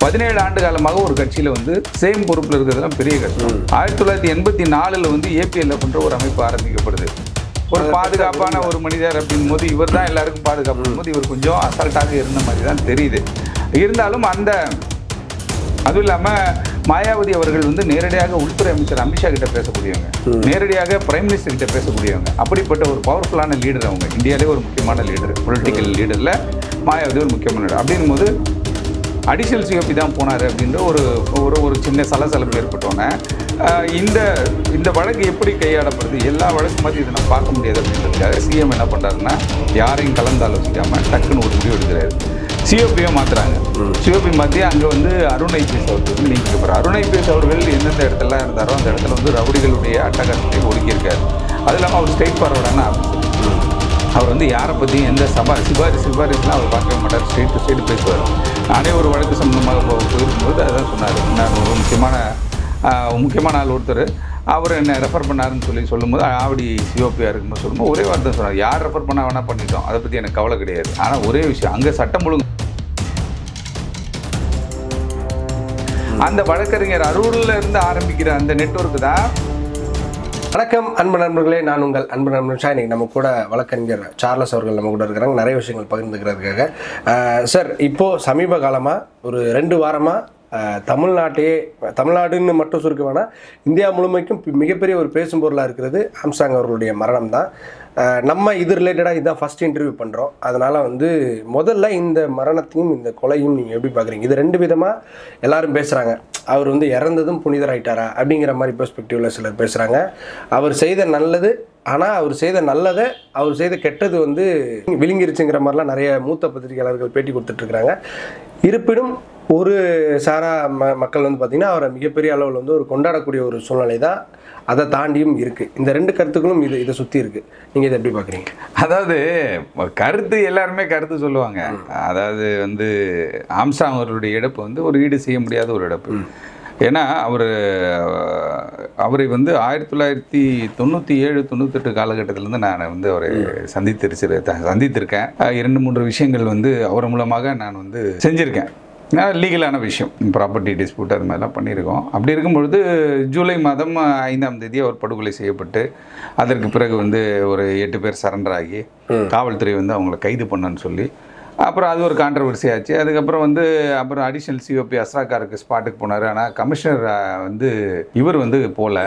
17 ஆண்டு காலமாக ஒரு கட்சியில் வந்து சேம் பொறுப்பில் இருக்கிறதுலாம் பெரிய கஷ்டம். 1984 வந்து ஏபிஎல்எஃப் என்ற ஒரு அமைப்பு ஆரம்பிக்கப்படுது. ஒரு பாதுகாப்பான ஒரு மனிதர் அப்படிங்கும் போது இவர் தான் எல்லாருக்கும் பாதுகாப்பு போது இவர் கொஞ்சம் அசால்ட்டாக இருந்த மாதிரி தான் தெரியுது. இருந்தாலும் அதுவும் இல்லாமல் மாயாவதி அவர்கள் வந்து நேரடியாக உள்துறை அமைச்சர் அமித்ஷா கிட்ட பேசக்கூடியவங்க, நேரடியாக பிரைம் மினிஸ்டர் கிட்ட பேசக்கூடியவங்க. அப்படிப்பட்ட ஒரு பவர்ஃபுல்லான லீடர் அவங்க. இந்தியாவிலே ஒரு முக்கியமான லீடர், பொலிட்டிக்கல் லீடரில் மாயாவதி ஒரு முக்கியமான லீடர். அப்படிங்கும்போது அடிஷனல் சிஓபி தான் போனார் அப்படின்ற ஒரு சின்ன சலசலப்பு ஏற்பட்டோன்னே இந்த வழக்கு எப்படி கையாடப்படுது, எல்லா வழக்கு மாதிரி இதை நம்ம பார்க்க முடியாது அப்படின்றதுக்காக சிஎம் என்ன பண்ணுறாருன்னா யாரையும் கலந்து ஆலோசிக்காமல் டக்குன்னு ஒரு முடிவு எடுக்கிறாரு. சிஓபியை மாற்றுறாங்க. சிஓபி மாற்றி அங்கே வந்து அருண் ஐபிஎஸ் அவர்கள் வந்து நீக்கப்படுறார். அருண் ஐபிஎஸ் அவர்கள் எந்தெந்த இடத்துல இருந்தாரோ அந்த இடத்துல வந்து ரவுடிகளுடைய அட்டகாசத்தை ஒடுக்கியிருக்காரு. அது இல்லாமல் அவர் ஸ்ட்ரெயிட் ஃபார்வர்டான ஆஃபீஸர். அவர் வந்து யாரை பற்றியும் எந்த சிபாரிசுலாம் அவர் பார்க்கவே மாட்டார். ஸ்ட்ரெயிட் டு ஸ்ட்ரெயிட் பேசுவார். நானே ஒரு வழக்கு சம்பந்தமாக போயிருக்கும்போது அதான் சொன்னார். நான் ஒரு முக்கியமான ஆள் ஒருத்தர் அவர் என்ன ரெஃபர் பண்ணாருன்னு சொல்லும்போது ஆவடி சிஓபியாக இருக்கும்போது சொல்லும்போது ஒரே வார்த்தை சொன்னார், யார் ரெஃபர் பண்ண வேணால் பண்ணிட்டோம், அதை பற்றி எனக்கு கவலை கிடையாது. ஆனால் ஒரே விஷயம், அங்கே சட்டம் ஒழுங்கு அந்த வழக்கறிஞர் அரூரில் இருந்து ஆரம்பிக்கிற அந்த நெட்வொர்க்கு தான். வணக்கம் அன்பு நண்பர்களே, நான் உங்கள் அன்பு நண்பன் ஷா. இன்னைக்கு நம்ம கூட வழக்கறிஞர் சார்லஸ் அவர்கள் நம்ம கூட இருக்கிறாங்க, நிறைய விஷயங்கள் பகிர்ந்துக்கிறதுக்காக. சார், இப்போது சமீப காலமாக ஒரு 2 வாரமாக தமிழ்நாடுன்னு மட்டும் சுருக்க வேணாம், இந்தியா முழுமைக்கும் மிகப்பெரிய ஒரு பேசும் பொருளாக இருக்கிறது ஆம்ஸ்ட்ராங் அவர்களுடைய மரணம் தான். நம்ம இது ரிலேட்டடாக இதுதான் ஃபஸ்ட் இன்டர்வியூ பண்ணுறோம். அதனால் வந்து முதல்ல இந்த மரணத்தையும் இந்த கொலையும் நீங்கள் எப்படி பார்க்குறீங்க? இது 2 விதமாக எல்லாரும் பேசுகிறாங்க. அவர் வந்து இறந்ததும் புனிதராயிட்டாரா அப்படிங்கிற மாதிரி பெர்ஸ்பெக்டிவில் சிலர் பேசுகிறாங்க. அவர் செய்த நல்லது, ஆனால் அவர் செய்த நல்லதை அவர் செய்த கெட்டது வந்து விழுங்கிருச்சுங்கிற மாதிரிலாம் நிறைய மூத்த பத்திரிகையாளர்கள் பேட்டி கொடுத்துட்ருக்குறாங்க. இருப்பினும் ஒரு சாரா மக்கள் வந்து பார்த்திங்கன்னா அவரை மிகப்பெரிய அளவில் வந்து ஒரு கொண்டாடக்கூடிய ஒரு சூழ்நிலை தான் அதை தாண்டியும் இருக்குது. இந்த 2 கருத்துக்களும் இதை சுற்றி இருக்குது. நீங்கள் இதை எப்படி பார்க்குறீங்க? அதாவது கருத்து எல்லாருமே கருத்து சொல்லுவாங்க. அதாவது வந்து ஆம்ஸ்ட்ராங் அவர்களுடைய இழப்பு வந்து ஒரு ஈடு செய்ய முடியாத ஒரு இழப்பு. ஏன்னா அவரை வந்து 1997-98 காலகட்டத்திலேருந்து நான் வந்து அவரை சந்தித்திருக்கேன். 2-3 விஷயங்கள் வந்து அவர் மூலமாக நான் வந்து செஞ்சுருக்கேன். லீகலான விஷயம், ப்ராப்பர்ட்டி டிஸ்பியூட் அது மாதிரிலாம் பண்ணியிருக்கோம். அப்படி இருக்கும்பொழுது ஜூலை மாதம் 5ஆம் தேதி அவர் படுகொலை செய்யப்பட்டு அதற்கு பிறகு வந்து ஒரு 8 பேர் சரண்டர் ஆகி காவல்துறை வந்து அவங்கள கைது பண்ணன்னு சொல்லி அப்புறம் அது ஒரு கான்ட்ரவர்சி ஆச்சு. அதுக்கப்புறம் வந்து அப்புறம் அடிஷனல் சிஓபி அஸ்ராக்காருக்கு ஸ்பாட்டுக்கு போனார். ஆனால் கமிஷனர் வந்து இவர் வந்து போகல,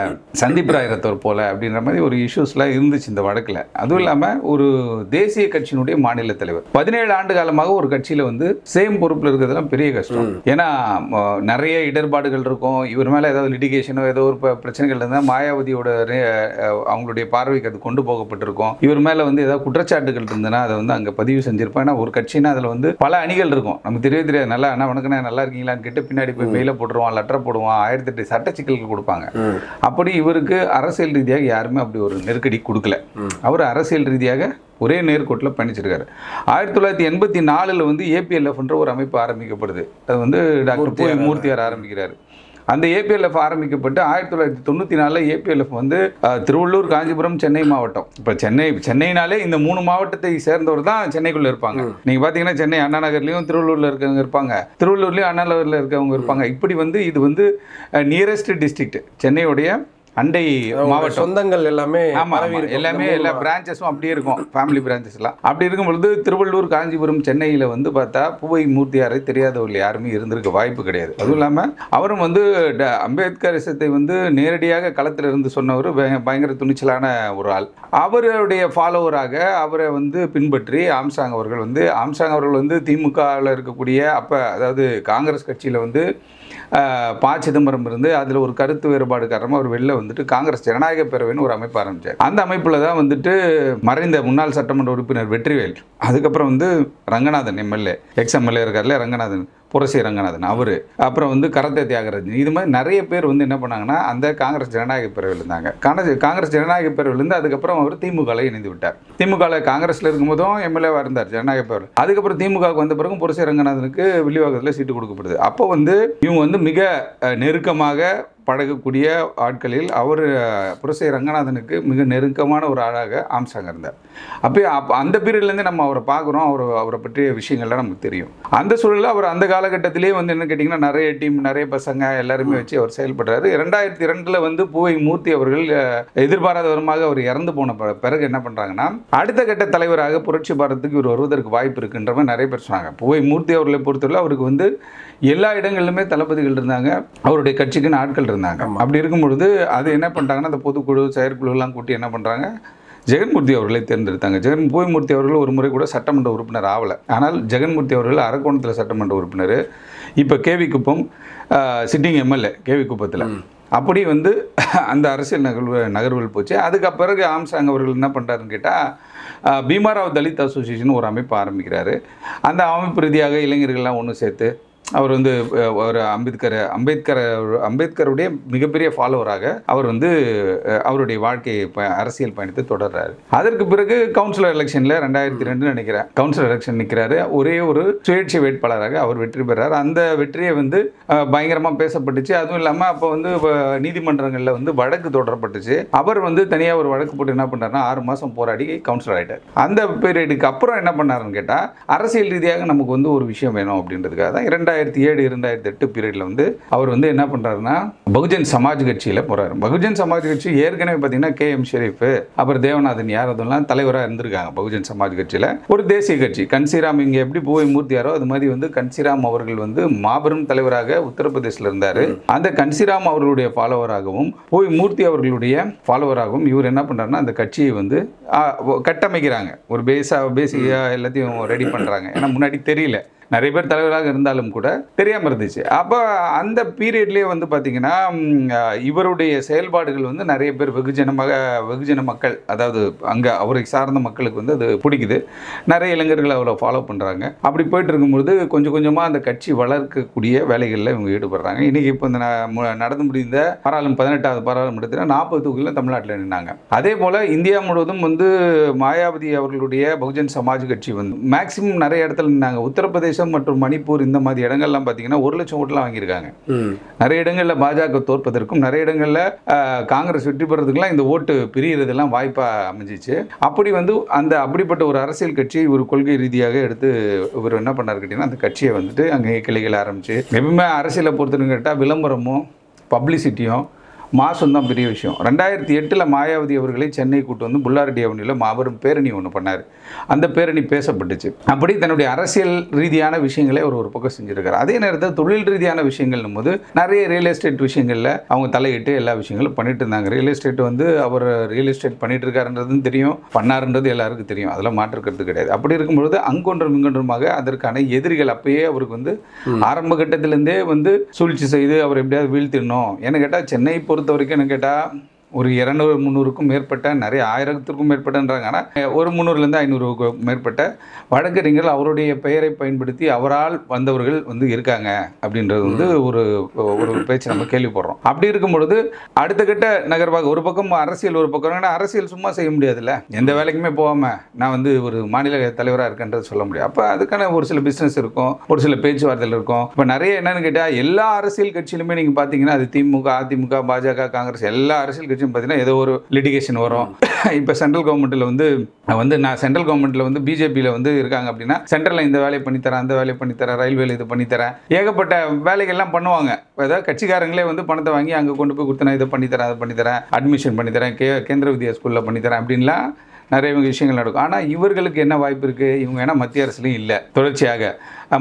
சந்தீப் ராய் ரத்தோர் போகல அப்படின்ற மாதிரி ஒரு இஷ்யூஸ்லாம் இருந்துச்சு இந்த வழக்கில். அதுவும் இல்லாமல் ஒரு தேசிய கட்சியினுடைய மாநில தலைவர் 17 ஆண்டு காலமாக ஒரு கட்சியில் வந்து சேம் பொறுப்பில் இருக்கிறதுலாம் பெரிய கஷ்டம். ஏன்னா நிறைய இடர்பாடுகள் இருக்கும். இவர் மேலே ஏதாவது லிட்டிகேஷனோ ஏதோ ஒரு பிரச்சனைகள் இருந்தால் மாயாவதியோட அவங்களுடைய பார்வைக்கு அது கொண்டு போகப்பட்டிருக்கும். இவர் மேலே வந்து ஏதாவது குற்றச்சாட்டுகள் இருந்ததுன்னா அதை வந்து அங்கே பதிவு செஞ்சிருப்பேன். ஏன்னா ஒரு கட்சி அதில் வந்து பல அணிகள் இருக்கும். நமக்கு தெரியாது நல்லா அண்ணா வணக்கண்ணா நல்லா இருக்கீங்களான்னு கேட்டு பின்னாடி போய் மெயில போட்டுருவான், லெட்டர் போடுவான், 1008 சட்ட சிக்கல்கள் கொடுப்பாங்க. அப்படி இவருக்கு அரசியல் ரீதியாக யாருமே அப்படி ஒரு நெருக்கடி கொடுக்கல. அவர் அரசியல் ரீதியாக ஒரே நேர்கோட்டில் பயணிச்சிருக்காரு. 1984 வந்து ஏபிஎல்எஃப் என்ற ஒரு அமைப்பு ஆரம்பிக்கப்படுது. அது வந்து டாக்டர் மூர்த்தியார் ஆரம்பிக்கிறார். அந்த ஏபிஎல்எஃப் ஆரம்பிக்கப்பட்டு 1994 ஏபிஎல்எஃப் வந்து திருவள்ளூர், காஞ்சிபுரம், சென்னை மாவட்டம். இப்போ சென்னைனாலே இந்த 3 மாவட்டத்தை சேர்ந்தவர் தான் சென்னைக்குள்ளே இருப்பாங்க. நீங்கள் பார்த்தீங்கன்னா சென்னை அண்ணா நகர்லையும் திருவள்ளூரில் இருக்கவங்க இருப்பாங்க, திருவள்ளூர்லேயும் அண்ணா நகரில் இருக்கவங்க இருப்பாங்க. இப்படி வந்து இது வந்து நியரஸ்ட் டிஸ்ட்ரிக்ட், சென்னையுடைய அண்டை மாவட்ட சொந்தங்கள் எல்லாமே எல்லா பிரான்ச்சஸும் அப்படியே இருக்கும், ஃபேமிலி பிரான்ச்சஸ்லாம். அப்படி இருக்கும் பொழுது திருவள்ளூர், காஞ்சிபுரம், சென்னையில் வந்து பார்த்தா பூவை மூர்த்தியாரை தெரியாதவர்கள் யாருமே இருந்திருக்க வாய்ப்பு கிடையாது. அதுவும் இல்லாமல் அவரும் வந்து அம்பேத்கரிசத்தை வந்து நேரடியாக களத்தில் இருந்து சொன்னவர், பயங்கர துணிச்சலான ஒரு ஆள். அவருடைய ஃபாலோவராக அவரை வந்து பின்பற்றி ஆம்ஸ்ட்ராங் அவர்கள் வந்து திமுகவில் இருக்கக்கூடிய அதாவது காங்கிரஸ் கட்சியில் வந்து ப. சிதம்பரம் இருந்து அதில் ஒரு கருத்து வேறுபாடு காரணமாக அவர் வெளில வந்துட்டு காங்கிரஸ் ஜனநாயக பேரவைன்னு ஒரு அமைப்பு ஆரம்பித்தார். அந்த அமைப்பில் தான் வந்துட்டு மறைந்த முன்னாள் சட்டமன்ற உறுப்பினர் வெற்றிவேல், அதுக்கப்புறம் வந்து ரங்கநாதன் எம்எல்ஏ, எக்ஸ்எம்எல்ஏ இருக்கார்ல ரங்கநாதன், புரசி ரங்கநாதன் அவர், அப்புறம் வந்து கரத்தை தியாகராஜன், இது மாதிரி நிறைய பேர் வந்து என்ன பண்ணாங்கன்னா அந்த காங்கிரஸ் ஜனநாயக பேரவையில் இருந்தாங்க. காங்கிரஸ் ஜனநாயக பேரவையிலேருந்து அதுக்கப்புறம் அவர் திமுகவில் இணைந்து விட்டார். திமுகவில் காங்கிரஸில் இருக்கும்போதும் எம்எல்ஏவாக இருந்தார் ஜனநாயக பேரவையில். அதுக்கப்புறம் திமுகவுக்கு வந்த பிறகு புரசி ரங்கநாதனுக்கு வில்லிவாக்கத்தில் சீட்டு கொடுக்கப்படுது. அப்போ வந்து இவங்க வந்து மிக நெருக்கமாக பழகக்கூடிய ஆட்களில் அவர் புரசை ரங்கநாதனுக்கு மிக நெருக்கமான ஒரு ஆளாக ஆம்ஸ்ட்ராங் இருந்தார். அந்த பீரியட்லேருந்து நம்ம அவரை பார்க்குறோம். அவரை பற்றிய விஷயங்கள்லாம் நமக்கு தெரியும். அந்த சூழலில் அவர் அந்த காலகட்டத்திலே வந்து என்ன கேட்டிங்கன்னா நிறைய டீம், நிறைய பசங்க எல்லாருமே வச்சு அவர் செயல்படுறாரு. 2002 வந்து பூவை மூர்த்தி அவர்கள் எதிர்பாராத விதமாக அவர் இறந்து போன பிறகு என்ன பண்ணுறாங்கன்னா, அடுத்த கட்ட தலைவராக புரட்சி பாரதத்துக்கு இவர் வருவதற்கு வாய்ப்பு இருக்குன்ற மாதிரி நிறைய பேர் சொன்னாங்க. பூவை மூர்த்தி அவர்களை பொறுத்தவரை அவருக்கு வந்து எல்லா இடங்களிலுமே தளபதிகள் இருந்தாங்க, அவருடைய கட்சிக்குன்னு ஆட்கள் இருந்தாங்க. அப்படி இருக்கும் பொழுது அது என்ன பண்ணிட்டாங்கன்னா, அந்த பொதுக்குழு செயற்குழுலாம் கூட்டி என்ன பண்ணுறாங்க, ஜெகன்மூர்த்தி அவர்களை தேர்ந்தெடுத்தாங்க. பூவைமூர்த்தி அவர்கள் ஒரு முறை கூட சட்டமன்ற உறுப்பினர் ஆகலை. ஆனால் ஜெகன்மூர்த்தி அவர்கள் அரக்கோணத்தில் சட்டமன்ற உறுப்பினர், இப்போ கேவி குப்பம் சிட்டிங் எம்எல்ஏ கேவி குப்பத்தில். அப்படி வந்து அந்த அரசியல் நகர்வுகள் போச்சு. அதுக்கு பிறகு ஆம்ஸ்ட்ராங் அவர்கள் என்ன பண்ணுறாருன்னு கேட்டால், பீமாராவ் தலித் அசோசியேஷன் ஒரு அமைப்பு ஆரம்பிக்கிறாரு. அந்த அமைப்பு ரீதியாக இளைஞர்கள்லாம் ஒன்று சேர்த்து அவர் வந்து ஒரு அம்பேத்கருடைய மிகப்பெரிய ஃபாலோவராக அவர் வந்து அவருடைய வாழ்க்கையை அரசியல் பயணத்தை தொடர்றாரு. அதற்கு பிறகு கவுன்சிலர் எலெக்ஷனில் 2002 நினைக்கிறேன் கவுன்சிலர் எலெக்ஷன் நிற்கிறாரு. ஒரே ஒரு சுயேட்சை வேட்பாளராக அவர் வெற்றி பெறார். அந்த வெற்றியை வந்து பயங்கரமாக பேசப்பட்டுச்சு. அதுவும் இல்லாமல் அப்போ வந்து நீதிமன்றங்களில் வந்து வழக்கு தொடரப்பட்டுச்சு. அவர் வந்து தனியாக ஒரு வழக்கு போட்டு என்ன பண்ணாருன்னா 6 மாதம் போராடி கவுன்சிலர் ஆகிட்டார். அந்த பீரியடுக்கு அப்புறம் என்ன பண்ணாருன்னு கேட்டால், அரசியல் ரீதியாக நமக்கு வந்து ஒரு விஷயம் வேணும் அப்படின்றதுக்காக தான் 2007-2008 பீரியடில் வந்து அவர் வந்து என்ன பண்ணுறாருன்னா பகுஜன் சமாஜ் கட்சியில் போகிறாரு. பகுஜன் சமாஜ் கட்சி ஏற்கனவே பார்த்தீங்கன்னா KM ஷெரீஃப், அப்புறம் தேவநாதன் யாரதெல்லாம் தலைவராக இருந்திருக்காங்க. பகுஜன் சமாஜ் கட்சியில் ஒரு தேசிய கட்சி. கன்சிராம் இங்கே எப்படி பூவை மூர்த்தியாரோ அது மாதிரி வந்து கன்சிராம் அவர்கள் வந்து மாபெரும் தலைவராக உத்தரப்பிரதேசில் இருந்தார். அந்த கன்சிராம் அவர்களுடைய ஃபாலோவராகவும் பூவை மூர்த்தி அவர்களுடைய ஃபாலோவராகவும் இவர் என்ன பண்ணுறாருன்னா அந்த கட்சியை வந்து கட்டமைக்கிறாங்க. ஒரு பேசிக்காக எல்லாத்தையும் ரெடி பண்ணுறாங்க. ஏன்னா முன்னாடி தெரியல, நிறைய பேர் தலைவராக இருந்தாலும் கூட தெரியாமல் இருந்துச்சு. அப்போ அந்த பீரியட்லேயே வந்து பார்த்திங்கன்னா இவருடைய செயல்பாடுகள் வந்து நிறைய பேர் வெகுஜன மக்கள், அதாவது அங்கே அவரை சார்ந்த மக்களுக்கு வந்து அது பிடிக்குது. நிறைய இளைஞர்கள் அவரை ஃபாலோ பண்ணுறாங்க. அப்படி போயிட்டு இருக்கும்பொழுது கொஞ்சம் கொஞ்சமாக அந்த கட்சி வளர்க்கக்கூடிய வேலைகளில் இவங்க ஈடுபடுறாங்க. இன்றைக்கி இப்போ இந்த நடந்து முடிந்த 18வது பாராளுமன்றத்தில் 40 தொகுதியில் தமிழ்நாட்டில் நின்னாங்க. அதே போல் இந்தியா முழுவதும் வந்து மாயாவதி அவர்களுடைய பகுஜன் சமாஜ் கட்சி வந்து மேக்சிமம் நிறைய இடத்துல நின்னாங்க. உத்தரப்பிரதேசம் மற்றும் மணிப்பூர் இந்த மாதிரி இடங்கள்லாம் பார்த்தீங்கன்னா 1 லட்சம் ஓட்டுலாம் வாங்கியிருக்காங்க. நிறைய இடங்களில் பாஜக தோற்பதற்கும் நிறைய இடங்களில் காங்கிரஸ் வெற்றி பெறதுக்கெல்லாம் இந்த ஓட்டு பிரியறதெல்லாம் வாய்ப்பாக அமைஞ்சிச்சு. அப்படி வந்து அப்படிப்பட்ட ஒரு அரசியல் கட்சி ஒரு கொள்கை ரீதியாக எடுத்து இவர் என்ன பண்ணார் கேட்டிங்கன்னா, அந்த கட்சியை வந்துட்டு அங்கே கிளைகள் ஆரம்பிச்சு எப்பவுமே அரசியலை பொறுத்தவரைக்கும் கேட்டால் விளம்பரமும் பப்ளிசிட்டியும் மாசம் தான் பெரிய விஷயம். 2008 மாயாவதி அவர்களை சென்னை கூட்டு வந்து புல்லாரெட்டி அவனியில் மாபெரும் பேரணி ஒன்று பண்ணார். அந்த பேரணி பேசப்பட்டுச்சு. அப்படி தன்னுடைய அரசியல் ரீதியான விஷயங்களை ஒரு பக்கம் செஞ்சுருக்காரு. அதே நேரத்தில் தொழில் ரீதியான விஷயங்கள்னும் போது நிறைய ரியல் எஸ்டேட் விஷயங்களில் அவங்க தலையிட்டு எல்லா விஷயங்களும் பண்ணிட்டு இருந்தாங்க. ரியல் எஸ்டேட் வந்து அவர் ரியல் எஸ்டேட் பண்ணிட்டு இருக்காருன்றதும் தெரியும், பண்ணாருன்றது எல்லாருக்கும் தெரியும். அதெல்லாம் மாற்றுக்கிறது கிடையாது. அப்படி இருக்கும்பொழுது அங்கொன்றும் இங்கொன்றுமாக அதற்கான எதிரிகள் அப்பயே அவருக்கு வந்து ஆரம்ப கட்டத்திலேருந்தே வந்து சூழ்ச்சி செய்து அவர் எப்படியாவது வீழ்த்திடணும். ஏன்னு கேட்டால் சென்னை பொறுத்த வரைக்கும் என்ன கேட்டால் ஒரு 200-300க்கும் மேற்பட்ட, நிறைய 1000த்திற்கும் மேற்பட்டன்றாங்க. ஆனால் ஒரு 300லேருந்து 500க்கும் மேற்பட்ட வழக்கறிஞர்கள் அவருடைய பெயரை பயன்படுத்தி அவரால் வந்தவர்கள் வந்து இருக்காங்க அப்படின்றது வந்து ஒரு பேச்சு நம்ம கேள்விப்படுறோம். அப்படி இருக்கும் பொழுது அடுத்த கட்ட நகர்வாக ஒரு பக்கம் அரசியல், ஒரு பக்கம் அரசியல் சும்மா செய்ய முடியாதுல்ல, எந்த வேலைக்குமே போகாமல் நான் வந்து ஒரு மாநில தலைவராக இருக்கேன்றது சொல்ல முடியும். அப்போ அதுக்கான ஒரு சில பிஸ்னஸ் இருக்கும், ஒரு சில பேச்சுவார்த்தைகள் இருக்கும். இப்போ நிறைய என்னன்னு கேட்டால் எல்லா அரசியல் கட்சியிலுமே நீங்கள் பார்த்தீங்கன்னா அது திமுக, அதிமுக, பாஜக, காங்கிரஸ் எல்லா அரசியல் கட்சியும் பார்த்தீங்கன்னா ஏதோ ஒரு லிட்டிகேஷன் வரும். இப்போ சென்ட்ரல் கவர்மெண்ட்டில் வந்து நான் சென்ட்ரல் கவர்மெண்ட்டில் வந்து பிஜேபியில் வந்து இருக்காங்க அப்படின்னா சென்ட்ரலில் இந்த வேலையை பண்ணித்தரேன், அந்த வேலையை பண்ணித்தரேன், ரயில்வேல இது பண்ணித்தரேன், ஏகப்பட்ட வேலைகள்லாம் பண்ணுவாங்க. ஏதாவது கட்சிக்காரங்களே வந்து பணத்தை வாங்கி அங்கே கொண்டு போய் கொடுத்தனா இதை பண்ணித்தரேன், அதை பண்ணித்தரேன், அட்மிஷன் பண்ணித்தரேன், கேந்திர வித்யா ஸ்கூலில் பண்ணித்தரேன் அப்படின்லாம் நிறைய விஷயங்கள் நடக்கும். ஆனால் இவர்களுக்கு என்ன வாய்ப்பு இருக்குது? இவங்க ஏன்னா மத்திய அரசுலையும் இல்லை, தொடர்ச்சியாக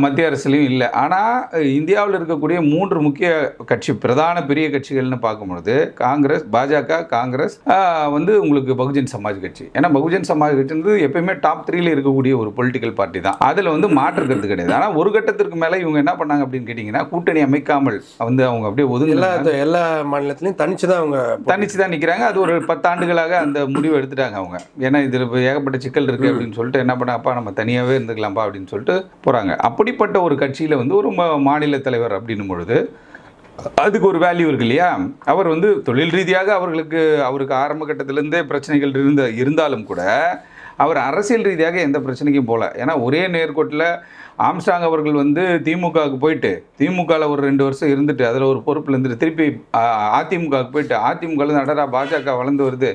மத்திய அரசுலையும் இல்லை. ஆனால் இந்தியாவில் இருக்கக்கூடிய 3 முக்கிய கட்சி, பிரதான பெரிய கட்சிகள்னு பார்க்கும்பொழுது காங்கிரஸ், பாஜக, காங்கிரஸ் வந்து உங்களுக்கு பகுஜன் சமாஜ் கட்சி. ஏன்னா பகுஜன் சமாஜ் கட்சி வந்து எப்பயுமே டாப் 3ல இருக்கக்கூடிய ஒரு பொலிட்டிக்கல் பார்ட்டி தான். அதில் வந்து மாற்றுக்கிறது கிடையாது. ஆனால் ஒரு கட்டத்திற்கு மேலே இவங்க என்ன பண்ணாங்க அப்படின்னு கேட்டிங்கன்னா, கூட்டணி அமைக்காமல் வந்து அவங்க அப்படியே ஒதுங்க எல்லா மாநிலத்திலையும் தனிச்சு தான் நிற்கிறாங்க. அது ஒரு 10 ஆண்டுகளாக அந்த முடிவு எடுத்துட்டாங்க அவங்க. ஏன்னா இதில் ஏகப்பட்ட சிக்கல் இருக்குது அப்படின்னு சொல்லிட்டு என்ன பண்ணாப்பா நம்ம தனியாகவே இருந்துக்கலாம்ப்பா அப்படின்னு சொல்லிட்டு போகிறாங்க. அப்படிப்பட்ட ஒரு கட்சியில் வந்து ஒரு மாநில தலைவர் அப்படின்னும் பொழுது அதுக்கு ஒரு வேல்யூ இருக்கு இல்லையா? அவர் வந்து தொழில் ரீதியாக அவருக்கு ஆரம்ப கட்டத்திலேருந்தே பிரச்சனைகள் இருந்தாலும் கூட அவர் அரசியல் ரீதியாக எந்த பிரச்சனைக்கும் போகல. ஏன்னா ஒரே நேர்கோட்டில் ஆம்ஸ்ட்ராங் அவர்கள் வந்து திமுகவுக்கு போயிட்டு திமுகவில் ஒரு 2 வருஷம் இருந்துட்டு அதில் ஒரு பொறுப்பில் இருந்துட்டு திருப்பி அதிமுகவுக்கு போயிட்டு அதிமுகவில் நடரா பாஜக வளர்ந்து வருது,